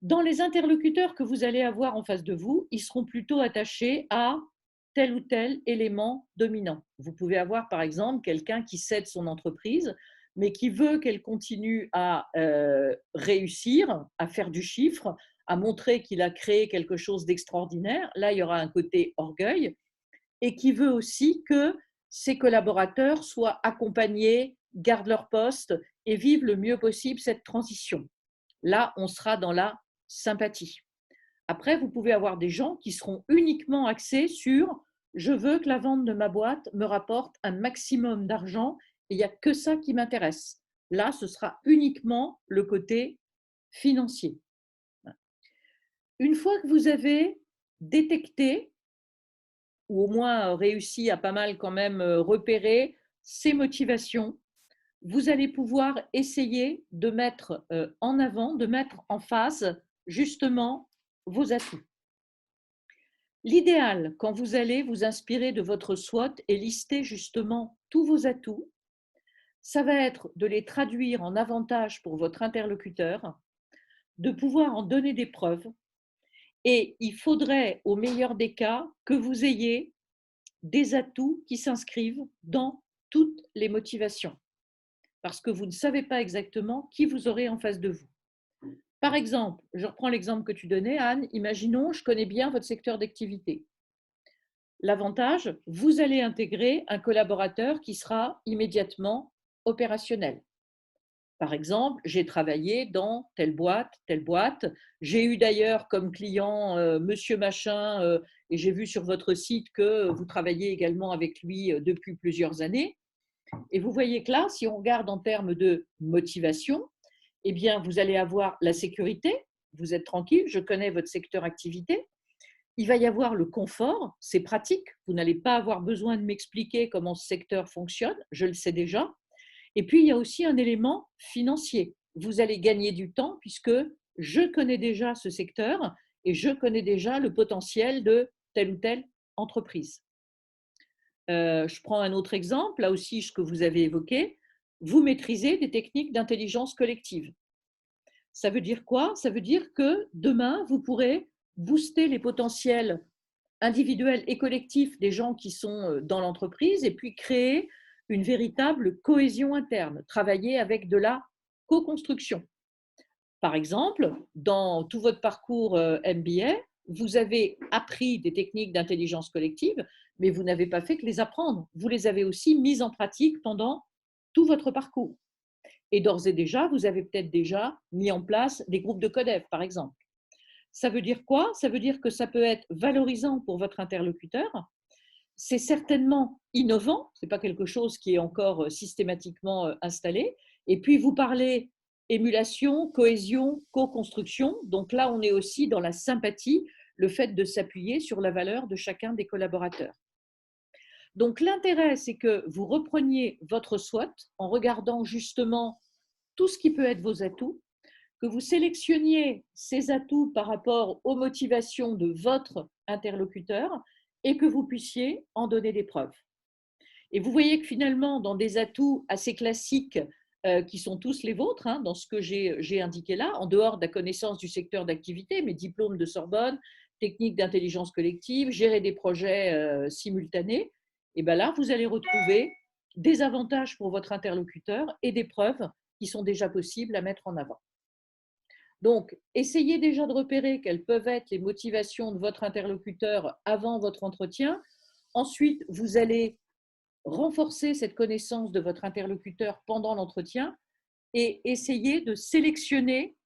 Dans les interlocuteurs que vous allez avoir en face de vous, ils seront plutôt attachés à tel ou tel élément dominant. Vous pouvez avoir par exemple quelqu'un qui cède son entreprise, mais qui veut qu'elle continue à réussir, à faire du chiffre, à montrer qu'il a créé quelque chose d'extraordinaire. Là, il y aura un côté orgueil, et qui veut aussi que ses collaborateurs soient accompagnés, gardent leur poste et vivent le mieux possible cette transition. Là, on sera dans la sympathie. Après, vous pouvez avoir des gens qui seront uniquement axés sur « je veux que la vente de ma boîte me rapporte un maximum d'argent et il n'y a que ça qui m'intéresse ». Là, ce sera uniquement le côté financier. Une fois que vous avez détecté ou au moins réussi à pas mal quand même repérer ces motivations, vous allez pouvoir essayer de mettre en avant, de mettre en face justement vos atouts. L'idéal, quand vous allez vous inspirer de votre SWOT et lister justement tous vos atouts, ça va être de les traduire en avantages pour votre interlocuteur, de pouvoir en donner des preuves, et il faudrait, au meilleur des cas, que vous ayez des atouts qui s'inscrivent dans toutes les motivations, parce que vous ne savez pas exactement qui vous aurez en face de vous. Par exemple, je reprends l'exemple que tu donnais, Anne, imaginons, je connais bien votre secteur d'activité. L'avantage, vous allez intégrer un collaborateur qui sera immédiatement opérationnel. Par exemple, j'ai travaillé dans telle boîte, j'ai eu d'ailleurs comme client monsieur machin, et j'ai vu sur votre site que vous travaillez également avec lui depuis plusieurs années. Et vous voyez que là, si on regarde en termes de motivation, eh bien, vous allez avoir la sécurité, vous êtes tranquille, je connais votre secteur activité. Il va y avoir le confort, c'est pratique, vous n'allez pas avoir besoin de m'expliquer comment ce secteur fonctionne, je le sais déjà. Et puis, il y a aussi un élément financier. Vous allez gagner du temps puisque je connais déjà ce secteur et je connais déjà le potentiel de telle ou telle entreprise. Je prends un autre exemple, là aussi ce que vous avez évoqué. Vous maîtrisez des techniques d'intelligence collective. Ça veut dire quoi? Ça veut dire que demain, vous pourrez booster les potentiels individuels et collectifs des gens qui sont dans l'entreprise et puis créer une véritable cohésion interne, travailler avec de la co-construction. Par exemple, dans tout votre parcours MBA, vous avez appris des techniques d'intelligence collective, mais vous n'avez pas fait que les apprendre. Vous les avez aussi mises en pratique pendant tout votre parcours. Et d'ores et déjà, vous avez peut-être déjà mis en place des groupes de codev, par exemple. Ça veut dire quoi? Ça veut dire que ça peut être valorisant pour votre interlocuteur. C'est certainement innovant, ce n'est pas quelque chose qui est encore systématiquement installé. Et puis, vous parlez émulation, cohésion, co-construction. Donc là, on est aussi dans la sympathie, le fait de s'appuyer sur la valeur de chacun des collaborateurs. Donc l'intérêt, c'est que vous repreniez votre SWOT en regardant justement tout ce qui peut être vos atouts, que vous sélectionniez ces atouts par rapport aux motivations de votre interlocuteur et que vous puissiez en donner des preuves. Et vous voyez que finalement, dans des atouts assez classiques, qui sont tous les vôtres, hein, dans ce que j'ai indiqué là, en dehors de la connaissance du secteur d'activité, mes diplômes de Sorbonne, technique d'intelligence collective, gérer des projets simultanés, et bien là, vous allez retrouver des avantages pour votre interlocuteur et des preuves qui sont déjà possibles à mettre en avant. Donc, essayez déjà de repérer quelles peuvent être les motivations de votre interlocuteur avant votre entretien. Ensuite, vous allez renforcer cette connaissance de votre interlocuteur pendant l'entretien et essayer de sélectionner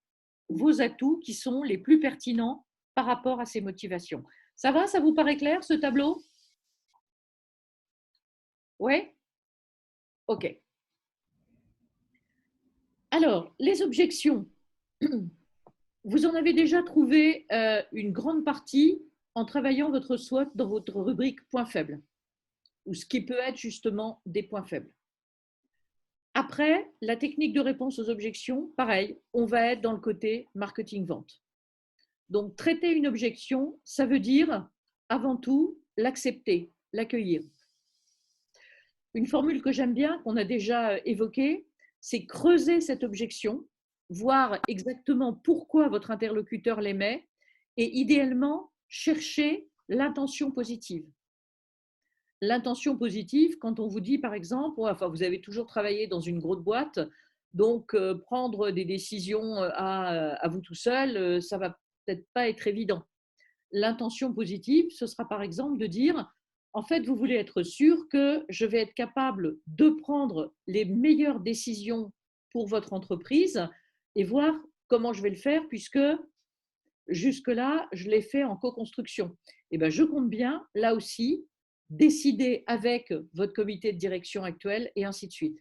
vos atouts qui sont les plus pertinents par rapport à ces motivations. Ça va? Ça vous paraît clair, ce tableau? Oui? OK. Alors, les objections. Vous en avez déjà trouvé une grande partie en travaillant votre SWOT dans votre rubrique points faibles, ou ce qui peut être justement des points faibles. Après, la technique de réponse aux objections, pareil, on va être dans le côté marketing-vente. Donc, traiter une objection, ça veut dire, avant tout, l'accepter, l'accueillir. Une formule que j'aime bien, qu'on a déjà évoquée, c'est creuser cette objection, voir exactement pourquoi votre interlocuteur l'émet et idéalement chercher l'intention positive. L'intention positive, quand on vous dit par exemple, enfin vous avez toujours travaillé dans une grosse boîte, donc prendre des décisions à vous tout seul, ça va peut-être pas être évident. L'intention positive, ce sera par exemple de dire, en fait, vous voulez être sûr que je vais être capable de prendre les meilleures décisions pour votre entreprise et voir comment je vais le faire puisque jusque-là, je l'ai fait en co-construction. Et bien, je compte bien, là aussi, décider avec votre comité de direction actuel et ainsi de suite.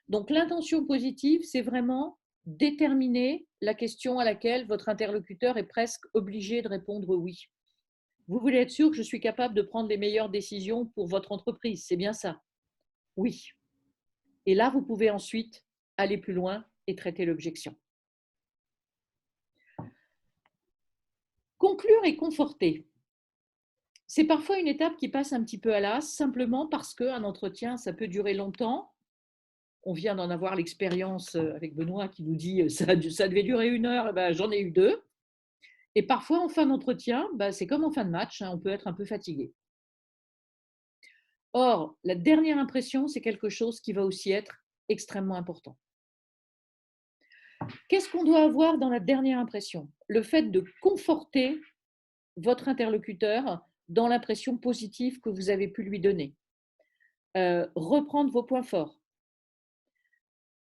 Donc, l'intention positive, c'est vraiment déterminer la question à laquelle votre interlocuteur est presque obligé de répondre oui. Vous voulez être sûr que je suis capable de prendre les meilleures décisions pour votre entreprise, c'est bien ça? Oui. Et là, vous pouvez ensuite aller plus loin et traiter l'objection. Conclure et conforter. C'est parfois une étape qui passe un petit peu à l'as, simplement parce qu'un entretien, ça peut durer longtemps. On vient d'en avoir l'expérience avec Benoît qui nous dit ça devait durer 1 heure, et ben, j'en ai eu 2. Et parfois, en fin d'entretien, ben, c'est comme en fin de match, hein, on peut être un peu fatigué. Or, la dernière impression, c'est quelque chose qui va aussi être extrêmement important. Qu'est-ce qu'on doit avoir dans la dernière impression? Le fait de conforter votre interlocuteur dans l'impression positive que vous avez pu lui donner. Reprendre vos points forts.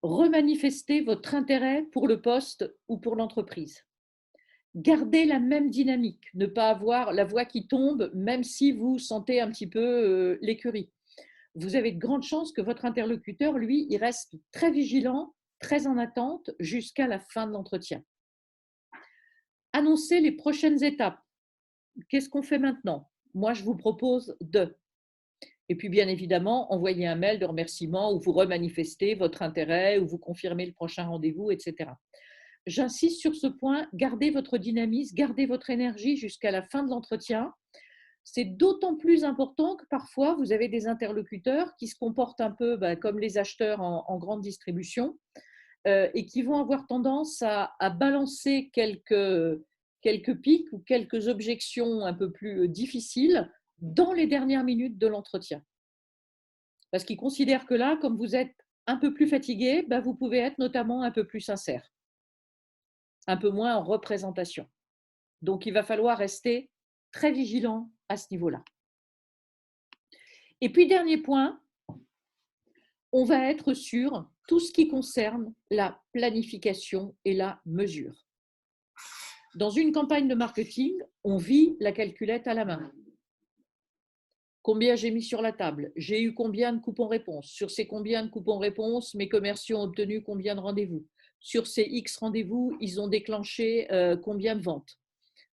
Remanifester votre intérêt pour le poste ou pour l'entreprise. Garder la même dynamique, ne pas avoir la voix qui tombe, même si vous sentez un petit peu l'écurie. Vous avez de grandes chances que votre interlocuteur, lui, il reste très vigilant, très en attente jusqu'à la fin de l'entretien. Annoncer les prochaines étapes. Qu'est-ce qu'on fait maintenant? Moi, je vous propose de. Et puis, bien évidemment, envoyer un mail de remerciement où vous remanifestez votre intérêt, où vous confirmez le prochain rendez-vous, etc. J'insiste sur ce point, gardez votre dynamisme, gardez votre énergie jusqu'à la fin de l'entretien. C'est d'autant plus important que parfois, vous avez des interlocuteurs qui se comportent un peu comme les acheteurs en grande distribution et qui vont avoir tendance à balancer quelques pics ou quelques objections un peu plus difficiles dans les dernières minutes de l'entretien. Parce qu'ils considèrent que là, comme vous êtes un peu plus fatigué, vous pouvez être notamment un peu plus sincère, un peu moins en représentation. Donc, il va falloir rester très vigilant à ce niveau-là. Et puis, dernier point, on va être sur tout ce qui concerne la planification et la mesure. Dans une campagne de marketing, on vit la calculette à la main. Combien j'ai mis sur la table? J'ai eu combien de coupons-réponses? Sur ces combien de coupons-réponses, mes commerciaux ont obtenu combien de rendez-vous? Sur ces X rendez-vous, ils ont déclenché combien de ventes?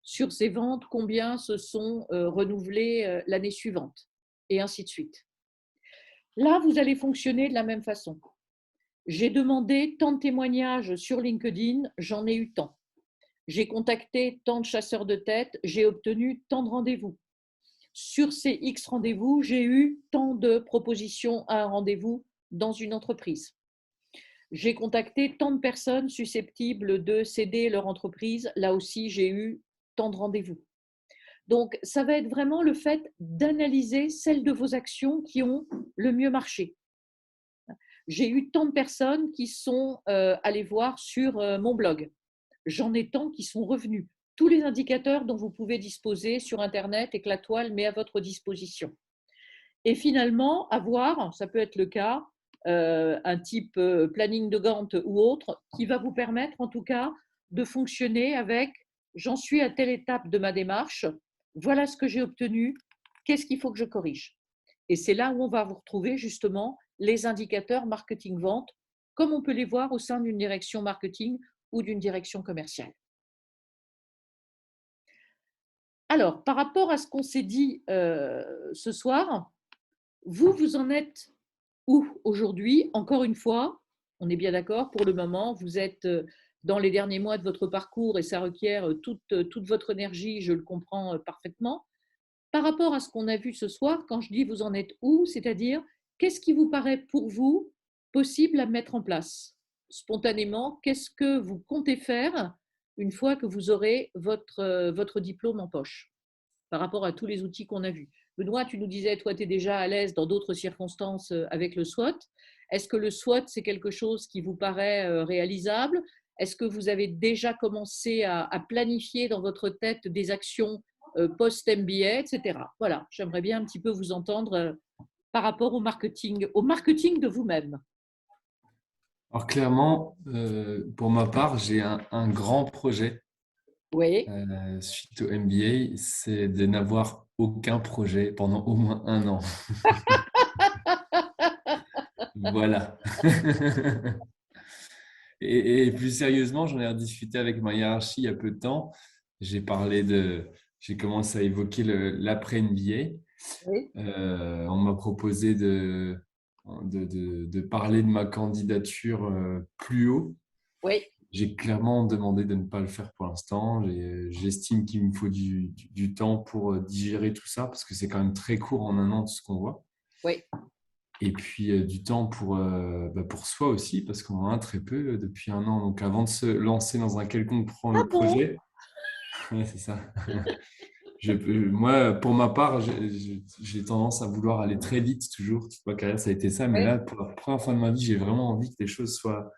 Sur ces ventes, combien se sont renouvelées l'année suivante? Et ainsi de suite. Là, vous allez fonctionner de la même façon. J'ai demandé tant de témoignages sur LinkedIn, j'en ai eu tant. J'ai contacté tant de chasseurs de tête, j'ai obtenu tant de rendez-vous. Sur ces X rendez-vous, j'ai eu tant de propositions à un rendez-vous dans une entreprise. J'ai contacté tant de personnes susceptibles de céder leur entreprise. Là aussi, j'ai eu tant de rendez-vous. Donc, ça va être vraiment le fait d'analyser celles de vos actions qui ont le mieux marché. J'ai eu tant de personnes qui sont allées voir sur mon blog. J'en ai tant qui sont revenus. Tous les indicateurs dont vous pouvez disposer sur Internet et que la toile met à votre disposition. Et finalement, avoir, ça peut être le cas, un type planning de Gantt ou autre, qui va vous permettre en tout cas de fonctionner avec « j'en suis à telle étape de ma démarche, voilà ce que j'ai obtenu, qu'est-ce qu'il faut que je corrige ?» Et c'est là où on va vous retrouver justement les indicateurs marketing-vente, comme on peut les voir au sein d'une direction marketing ou d'une direction commerciale. Alors, par rapport à ce qu'on s'est dit ce soir, vous en êtes où aujourd'hui? Encore une fois, on est bien d'accord, pour le moment, vous êtes dans les derniers mois de votre parcours et ça requiert toute votre énergie, je le comprends parfaitement. Par rapport à ce qu'on a vu ce soir, quand je dis vous en êtes où, c'est-à-dire qu'est-ce qui vous paraît pour vous possible à mettre en place spontanément? Qu'est-ce que vous comptez faire une fois que vous aurez votre diplôme en poche par rapport à tous les outils qu'on a vus? Benoît, tu nous disais, toi, tu es déjà à l'aise dans d'autres circonstances avec le SWOT. Est-ce que le SWOT, c'est quelque chose qui vous paraît réalisable? Est-ce que vous avez déjà commencé à planifier dans votre tête des actions post-MBA, etc. Voilà, j'aimerais bien un petit peu vous entendre par rapport au marketing de vous-même. Alors clairement, pour ma part, j'ai un grand projet Oui, suite au MBA, c'est de n'avoir aucun projet pendant au moins 1 an. Voilà. Et plus sérieusement, j'en ai rediscuté avec ma hiérarchie il y a peu de temps. J'ai commencé à évoquer l'après-MBA. oui, On m'a proposé de parler de ma candidature plus haut. oui, J'ai clairement demandé de ne pas le faire pour l'instant. J'estime qu'il me faut du temps pour digérer tout ça parce que c'est quand même très court en 1 an de ce qu'on voit. oui. Et puis du temps pour soi aussi parce qu'on en a très peu depuis 1 an. Donc avant de se lancer dans un quelconque projet, ouais, c'est ça. Moi, pour ma part, j'ai tendance à vouloir aller très vite toujours. Toute ma carrière, ça a été ça. Mais Oui. là, pour la première fois de ma vie, j'ai vraiment envie que les choses soient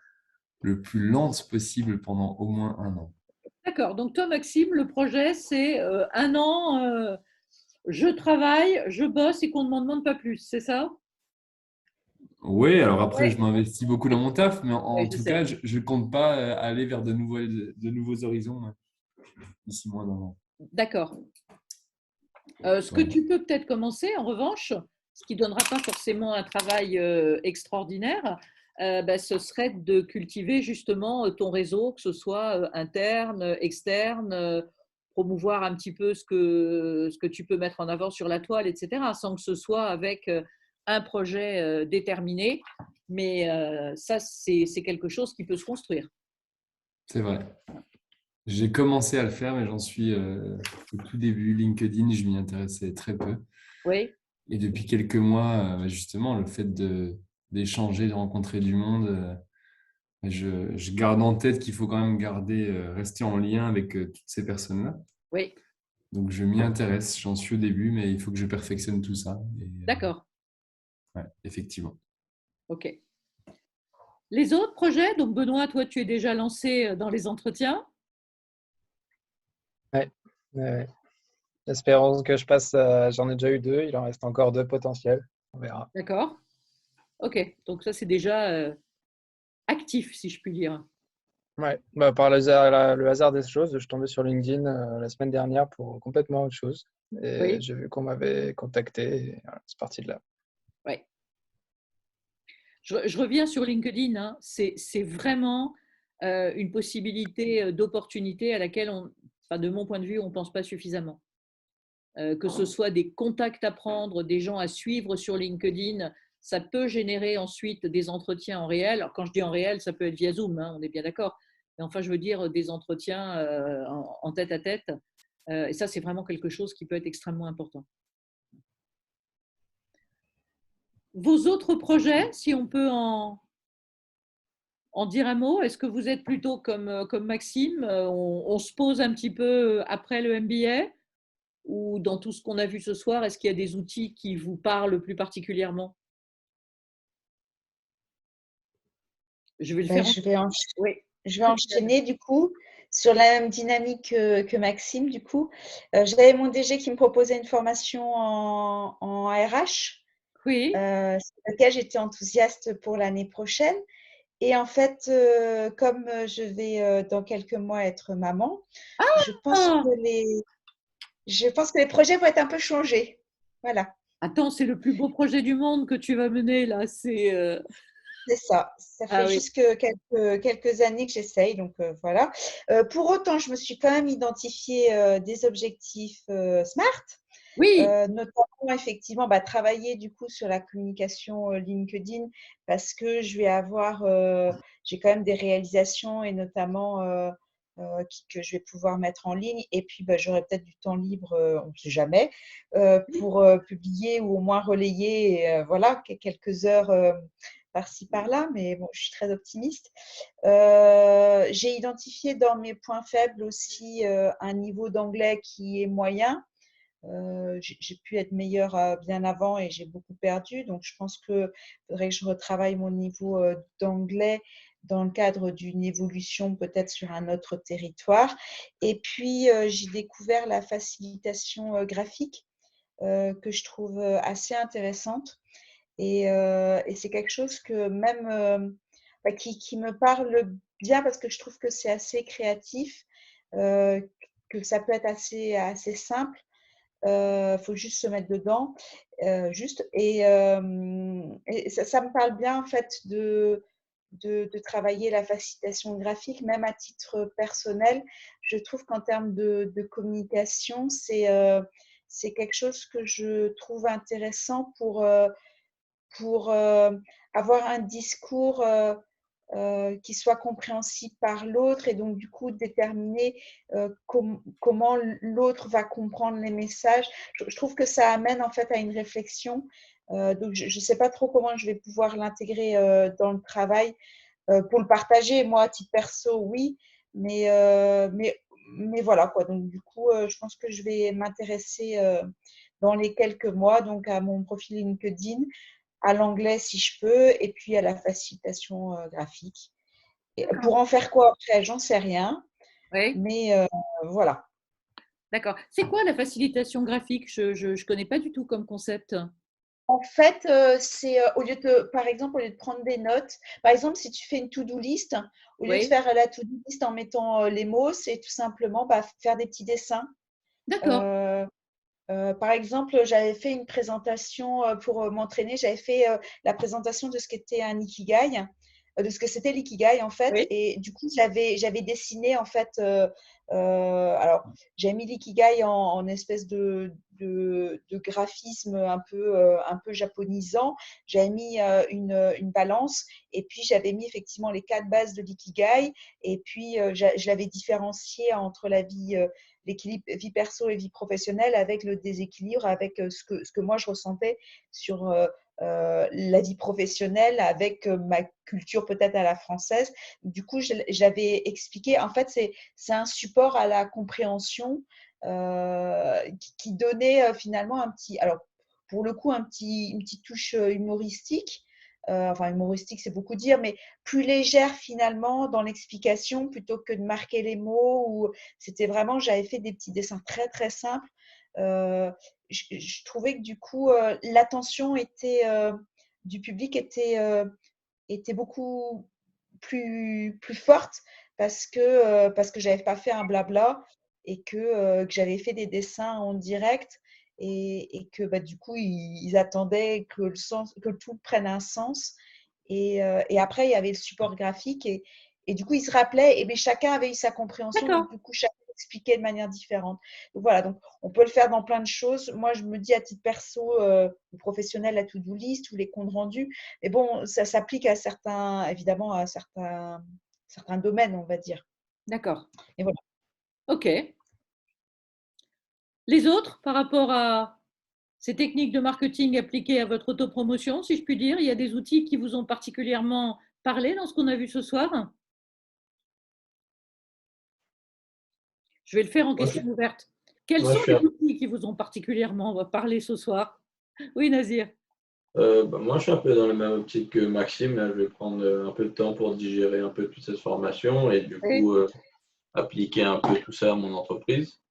le plus lentes possible pendant au moins 1 an. D'accord. Donc toi, Maxime, le projet, c'est 1 an, je travaille, je bosse et qu'on ne m'en demande pas plus, c'est ça? Oui, alors après, Oui, je m'investis beaucoup dans mon taf, mais en je tout sais. cas, je ne compte pas aller vers de nouveaux horizons d'ici moins d'1 an. D'accord. Ce que Voilà. tu peux peut-être commencer, en revanche, ce qui ne donnera pas forcément un travail extraordinaire, ce serait de cultiver justement ton réseau, que ce soit interne, externe, promouvoir un petit peu ce que tu peux mettre en avant sur la toile, etc., sans que ce soit avec un projet déterminé. Mais ça, c'est quelque chose qui peut se construire. C'est vrai. J'ai commencé à le faire, mais j'en suis au tout début. LinkedIn, je m'y intéressais très peu. Oui, Et depuis quelques mois, justement, le fait d'échanger, de rencontrer du monde, je garde en tête qu'il faut quand même rester en lien avec toutes ces personnes-là. oui, Donc, je m'y intéresse. J'en suis au début, mais il faut que je perfectionne tout ça. d'accord. Ouais, effectivement. OK. Les autres projets, donc Benoît, toi, tu es déjà lancé dans les entretiens. Ouais, ouais. Espérons que je passe. J'en ai déjà eu 2, il en reste encore 2 potentiels. On verra. D'accord. OK. Donc ça, c'est déjà actif, si je puis dire. Ouais, par le hasard des choses, je suis tombé sur LinkedIn la semaine dernière pour complètement autre chose. Et Oui, j'ai vu qu'on m'avait contacté. Et voilà, c'est parti de là. oui. Je reviens sur LinkedIn, hein. C'est vraiment une possibilité d'opportunité à laquelle, de mon point de vue, on ne pense pas suffisamment. Que ce soit des contacts à prendre, des gens à suivre sur LinkedIn, ça peut générer ensuite des entretiens en réel. Alors, quand je dis en réel, ça peut être via Zoom, hein, on est bien d'accord. Mais enfin, je veux dire des entretiens en tête à tête. Et ça, c'est vraiment quelque chose qui peut être extrêmement important. Vos autres projets, si on peut en en dire un mot? Est-ce que vous êtes plutôt comme Maxime, on se pose un petit peu après le MBA? Ou dans tout ce qu'on a vu ce soir, est-ce qu'il y a des outils qui vous parlent plus particulièrement? Je vais le Ben, faire en... Oui. je vais enchaîner du coup sur la même dynamique que Maxime du coup. J'avais mon DG qui me proposait une formation en RH, Oui. sur laquelle j'étais enthousiaste pour l'année prochaine. Et en fait, comme je vais dans quelques mois être maman, je pense Ah! que les projets vont être un peu changés. Voilà. Attends, c'est le plus beau projet du monde que tu vas mener là. C'est ça. Ça Ah fait oui. juste que quelques années que j'essaye, donc voilà. Pour autant, je me suis quand même identifié des objectifs SMART, Oui. notamment effectivement travailler du coup sur la communication LinkedIn parce que j'ai quand même des réalisations et notamment que je vais pouvoir mettre en ligne et puis j'aurai peut-être du temps libre, on ne sait jamais, pour publier ou au moins relayer voilà, quelques heures par-ci par-là, mais bon, je suis très optimiste. J'ai identifié dans mes points faibles aussi un niveau d'anglais qui est moyen. J'ai pu être meilleure bien avant et j'ai beaucoup perdu. Donc, je pense qu'il faudrait que je retravaille mon niveau d'anglais dans le cadre d'une évolution peut-être sur un autre territoire. Et puis, j'ai découvert la facilitation graphique que je trouve assez intéressante. Et c'est quelque chose que même qui me parle bien parce que je trouve que c'est assez créatif, euh, que ça peut être assez simple. Faut juste se mettre dedans, juste. Et ça me parle bien en fait de travailler la facilitation graphique, même à titre personnel. Je trouve qu'en termes de communication, c'est quelque chose que je trouve intéressant pour avoir un discours qui soit compréhensible par l'autre et donc du coup déterminer comment l'autre va comprendre les messages. Je trouve que ça amène en fait à une réflexion. Donc je ne sais pas trop comment je vais pouvoir l'intégrer dans le travail pour le partager. Moi, à titre perso, oui, mais, euh, mais, mais voilà quoi. Donc du coup, je pense que je vais m'intéresser dans les quelques mois donc à mon profil LinkedIn, à l'anglais si je peux, et puis à la facilitation graphique. Et D'accord. pour en faire quoi après, j'en sais rien, Oui. mais voilà. D'accord. C'est quoi la facilitation graphique? Je connais pas du tout comme concept. En fait, c'est par exemple, au lieu de prendre des notes, par exemple, si tu fais une to-do list, au lieu de Oui. faire la to-do list en mettant les mots, c'est tout simplement faire des petits dessins. D'accord. Euh, Par exemple, j'avais fait une présentation pour m'entraîner. J'avais fait la présentation de ce qu'était un ikigai, de ce que c'était l'ikigai en fait. Oui. Et du coup, j'avais dessiné en fait. Alors, j'ai mis l'ikigai en espèce de graphisme un peu japonisant. J'avais mis une balance et puis j'avais mis effectivement les 4 bases de l'ikigai. Et puis, je l'avais différencié entre l'équilibre vie perso et vie professionnelle avec le déséquilibre, avec ce que moi je ressentais sur la vie professionnelle, avec ma culture peut-être à la française. Du coup, j'avais expliqué, en fait, c'est un support à la compréhension qui donnait finalement alors pour le coup, une petite touche humoristique. Enfin, humoristique, c'est beaucoup dire, mais plus légère finalement dans l'explication plutôt que de marquer les mots. C'était vraiment, j'avais fait des petits dessins très très simples. Je trouvais que du coup, l'attention du public était beaucoup plus forte parce que j'avais pas fait un blabla et que j'avais fait des dessins en direct et que du coup ils attendaient que tout prenne un sens et après il y avait le support graphique et du coup ils se rappelaient et chacun avait eu sa compréhension D'accord. donc du coup chacun expliquait de manière différente. Donc voilà, donc on peut le faire dans plein de choses. Moi je me dis à titre perso ou professionnel la to-do list ou les comptes rendus, mais bon ça s'applique évidemment à certains domaines on va dire. D'accord. Et voilà. Ok. Les autres, par rapport à ces techniques de marketing appliquées à votre autopromotion, si je puis dire, il y a des outils qui vous ont particulièrement parler dans ce qu'on a vu ce soir? Je vais le faire en question ouverte. Quels sont les outils qui vous ont particulièrement parlé ce soir? Oui, Nazir. Moi, je suis un peu dans la même optique que Maxime. Là, je vais prendre un peu de temps pour digérer un peu toute cette formation et du coup appliquer un peu tout ça à mon entreprise.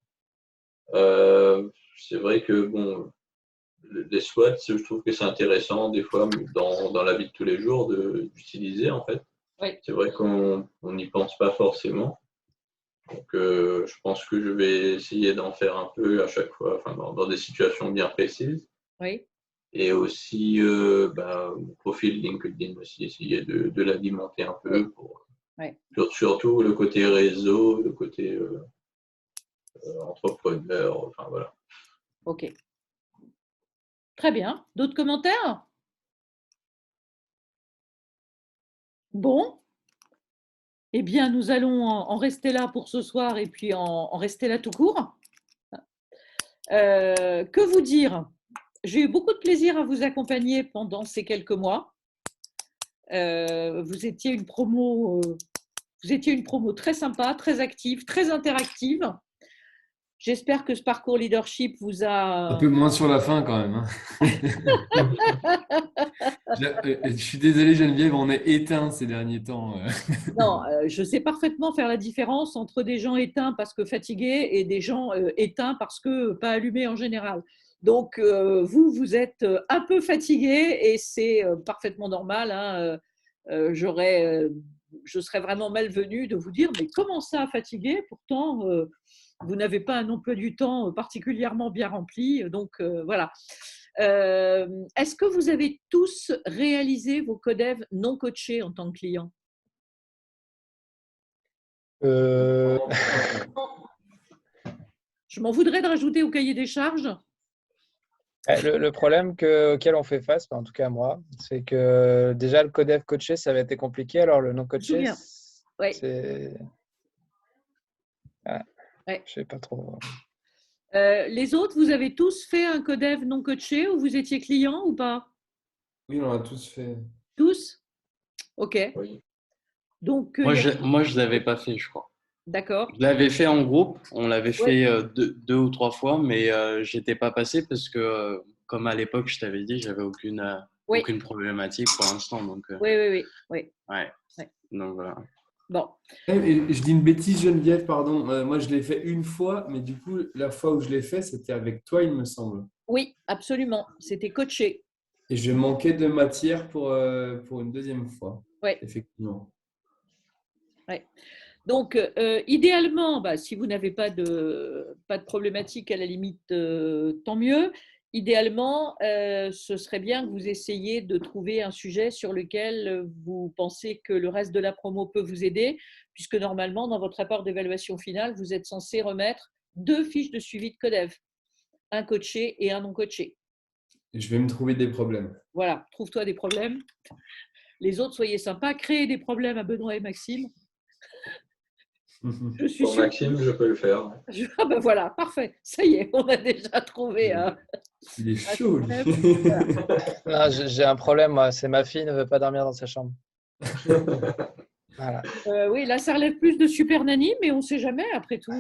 C'est vrai que bon, les SWOT, je trouve que c'est intéressant des fois dans la vie de tous les jours d'utiliser en fait. Oui. C'est vrai qu'on n'y pense pas forcément. Donc, je pense que je vais essayer d'en faire un peu à chaque fois, enfin, dans des situations bien précises. Oui. Et aussi, mon profil LinkedIn aussi, essayer de l'alimenter un peu pour surtout le côté réseau, le côté entrepreneur, enfin voilà. Ok. Très bien. D'autres commentaires? Bon. Eh bien, nous allons en rester là pour ce soir et puis en rester là tout court. Que vous dire? J'ai eu beaucoup de plaisir à vous accompagner pendant ces quelques mois. Vous étiez une promo très sympa, très active, très interactive. J'espère que ce parcours leadership vous a… Un peu moins sur la fin quand même. Hein. Je suis désolé Geneviève, on est éteint ces derniers temps. Non, je sais parfaitement faire la différence entre des gens éteints parce que fatigués et des gens éteints parce que pas allumés en général. Donc, vous êtes un peu fatigué et c'est parfaitement normal. Hein. Je serais vraiment malvenue de vous dire, mais comment ça, fatigué? Pourtant, vous n'avez pas un emploi du temps particulièrement bien rempli. Donc, voilà. Est-ce que vous avez tous réalisé vos codev non coachés en tant que client? Je m'en voudrais de rajouter au cahier des charges. Le problème auquel on fait face, en tout cas moi, c'est que déjà le codev coaché, ça avait été compliqué. Alors le non coaché, c'est… Ouais. Je sais pas trop. Les autres, vous avez tous fait un codev non coaché ou vous étiez client ou pas? Oui, on l'a tous fait. Tous? Ok. Oui. Donc, moi, je ne l'avais pas fait, je crois. D'accord. Je l'avais fait en groupe, on l'avait fait 2 ou 3 fois, mais je n'étais pas passé parce que, comme à l'époque, je t'avais dit, j'avais aucune problématique pour l'instant. Donc, oui. Ouais. Donc voilà. Bon. Et je dis une bêtise, Geneviève, pardon. Moi, je l'ai fait une fois, mais du coup, la fois où je l'ai fait, c'était avec toi, il me semble. Oui, absolument. C'était coaché. Et je manquais de matière pour une deuxième fois. Oui. Effectivement. Ouais. Donc, idéalement, si vous n'avez pas de problématique, à la limite, tant mieux. Idéalement, ce serait bien que vous essayiez de trouver un sujet sur lequel vous pensez que le reste de la promo peut vous aider, puisque normalement, dans votre rapport d'évaluation finale, vous êtes censé remettre 2 fiches de suivi de codev, un coaché et un non coaché. Je vais me trouver des problèmes. Voilà, trouve-toi des problèmes. Les autres, soyez sympas, créez des problèmes à Benoît et Maxime. Je suis pour Maxime, je peux le faire. Ah ben voilà, parfait. Ça y est, on a déjà trouvé un… Il est chaud, lui. Non, j'ai un problème, moi. C'est ma fille ne veut pas dormir dans sa chambre. Voilà. Oui, là, ça relève plus de Super Nanny, mais on ne sait jamais, après tout.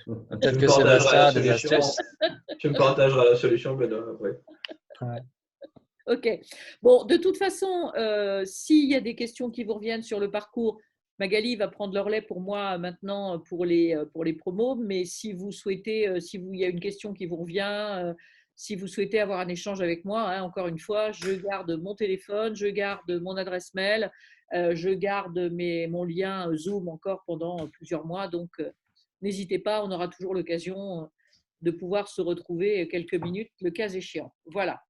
Peut-être que Sébastien a des astuces. Tu me partageras la solution, Benoît, après. Ouais. Ok. Bon, de toute façon, s'il y a des questions qui vous reviennent sur le parcours, Magali va prendre le relais pour moi maintenant pour les promos, mais si vous souhaitez, il y a une question qui vous revient, si vous souhaitez avoir un échange avec moi, hein, encore une fois, je garde mon téléphone, je garde mon adresse mail, je garde mon lien Zoom encore pendant plusieurs mois, donc n'hésitez pas, on aura toujours l'occasion de pouvoir se retrouver quelques minutes, le cas échéant. Voilà.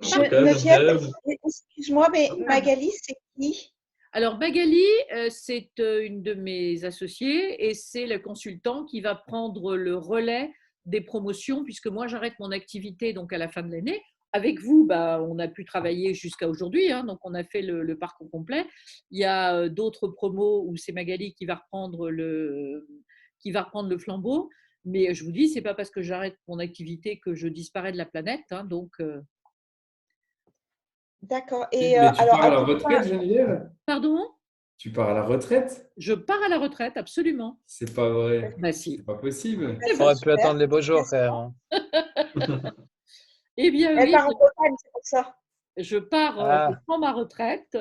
Excuse-moi, mais Magali, c'est qui? Alors, Magali, c'est une de mes associées et c'est le consultant qui va prendre le relais des promotions puisque moi, j'arrête mon activité donc à la fin de l'année. Avec vous, on a pu travailler jusqu'à aujourd'hui, hein, donc on a fait le parcours complet. Il y a d'autres promos où c'est Magali qui va reprendre le flambeau. Mais je vous dis, ce n'est pas parce que j'arrête mon activité que je disparais de la planète. Hein, donc, D'accord. Mais Et tu alors, pars à la à tout retraite, Geneviève? Pardon? Tu pars à la retraite? Je pars à la retraite, absolument. C'est pas vrai. Bah si. C'est pas possible. bah, Il c'est faudrait plus super. attendre les beaux jours quand même. Hein. Eh bien Elle oui, part en Bretagne, c'est pour ça. je pars, je Ah, prends ma retraite.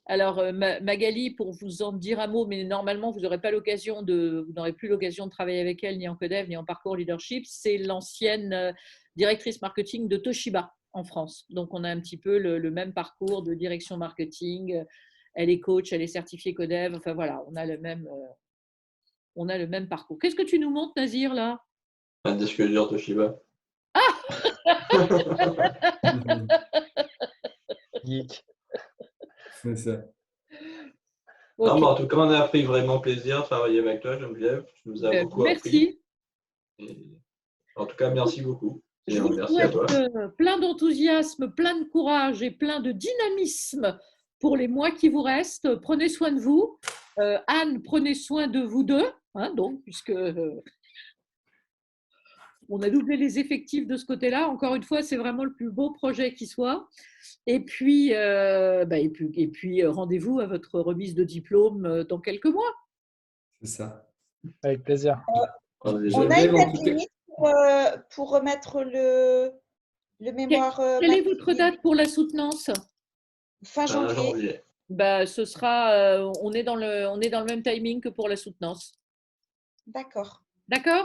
Alors, Magali, pour vous en dire un mot, mais normalement, vous n'aurez pas l'occasion vous n'aurez plus l'occasion de travailler avec elle, ni en Codev, ni en parcours leadership. C'est l'ancienne directrice marketing de Toshiba en France. Donc, on a un petit peu le même parcours de direction marketing. Elle est coach, elle est certifiée Codev. Enfin, voilà, on a le même parcours. Qu'est-ce que tu nous montres, Nazir, là? Un disque dur Toshiba. geek. C'est ça. Non, Ok. mais en tout cas, on a pris vraiment plaisir à travailler avec toi, Geneviève. Tu nous as beaucoup appris. Merci. Et en tout cas, merci beaucoup. Et Je vous merci à souhaite toi. plein d'enthousiasme, plein de courage et plein de dynamisme pour les mois qui vous restent. Prenez soin de vous. Anne, prenez soin de vous deux, hein, donc, puisque on a doublé les effectifs de ce côté-là. Encore une fois, c'est vraiment le plus beau projet qui soit. Et puis, rendez-vous à votre remise de diplôme dans quelques mois. C'est ça. Avec plaisir. On est On déjà- a une Geneviève, en date tout cas. limite pour remettre le mémoire Quelle est votre date pour la soutenance? fin fin janvier. janvier. Bah, ce sera, on est dans le même timing que pour la soutenance. D'accord. D'accord?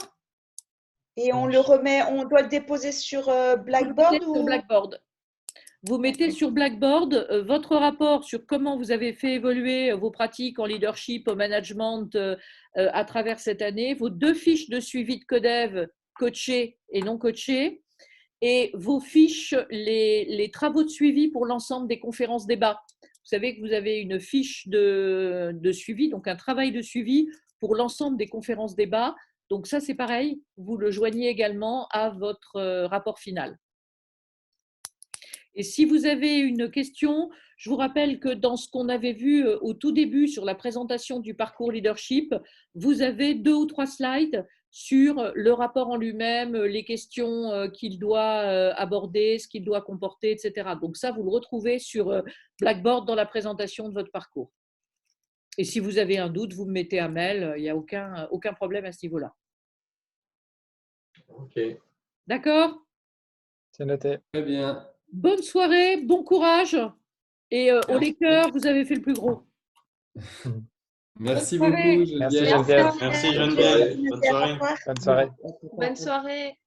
Et on le remet, on doit le déposer sur Blackboard Sur Blackboard. Vous mettez sur Blackboard votre rapport sur comment vous avez fait évoluer vos pratiques en leadership, au management à travers cette année, vos 2 fiches de suivi de Codev, coachées et non coachées, et vos fiches, les travaux de suivi pour l'ensemble des conférences débats. Vous savez que vous avez une fiche de suivi, donc un travail de suivi pour l'ensemble des conférences débats. Donc ça, c'est pareil, vous le joignez également à votre rapport final. Et si vous avez une question, je vous rappelle que dans ce qu'on avait vu au tout début sur la présentation du parcours leadership, vous avez 2 ou 3 slides sur le rapport en lui-même, les questions qu'il doit aborder, ce qu'il doit comporter, etc. Donc ça, vous le retrouvez sur Blackboard dans la présentation de votre parcours. Et si vous avez un doute, vous me mettez un mail, il n'y a aucun problème à ce niveau-là. Ok. D'accord? C'est noté. Très bien. Bonne soirée, bon courage. Et au lecteur, vous avez fait le plus gros. Merci Bonne soirée. beaucoup, Geneviève. Merci Geneviève. Merci Geneviève. Bonne soirée. Bonne soirée. Bonne soirée.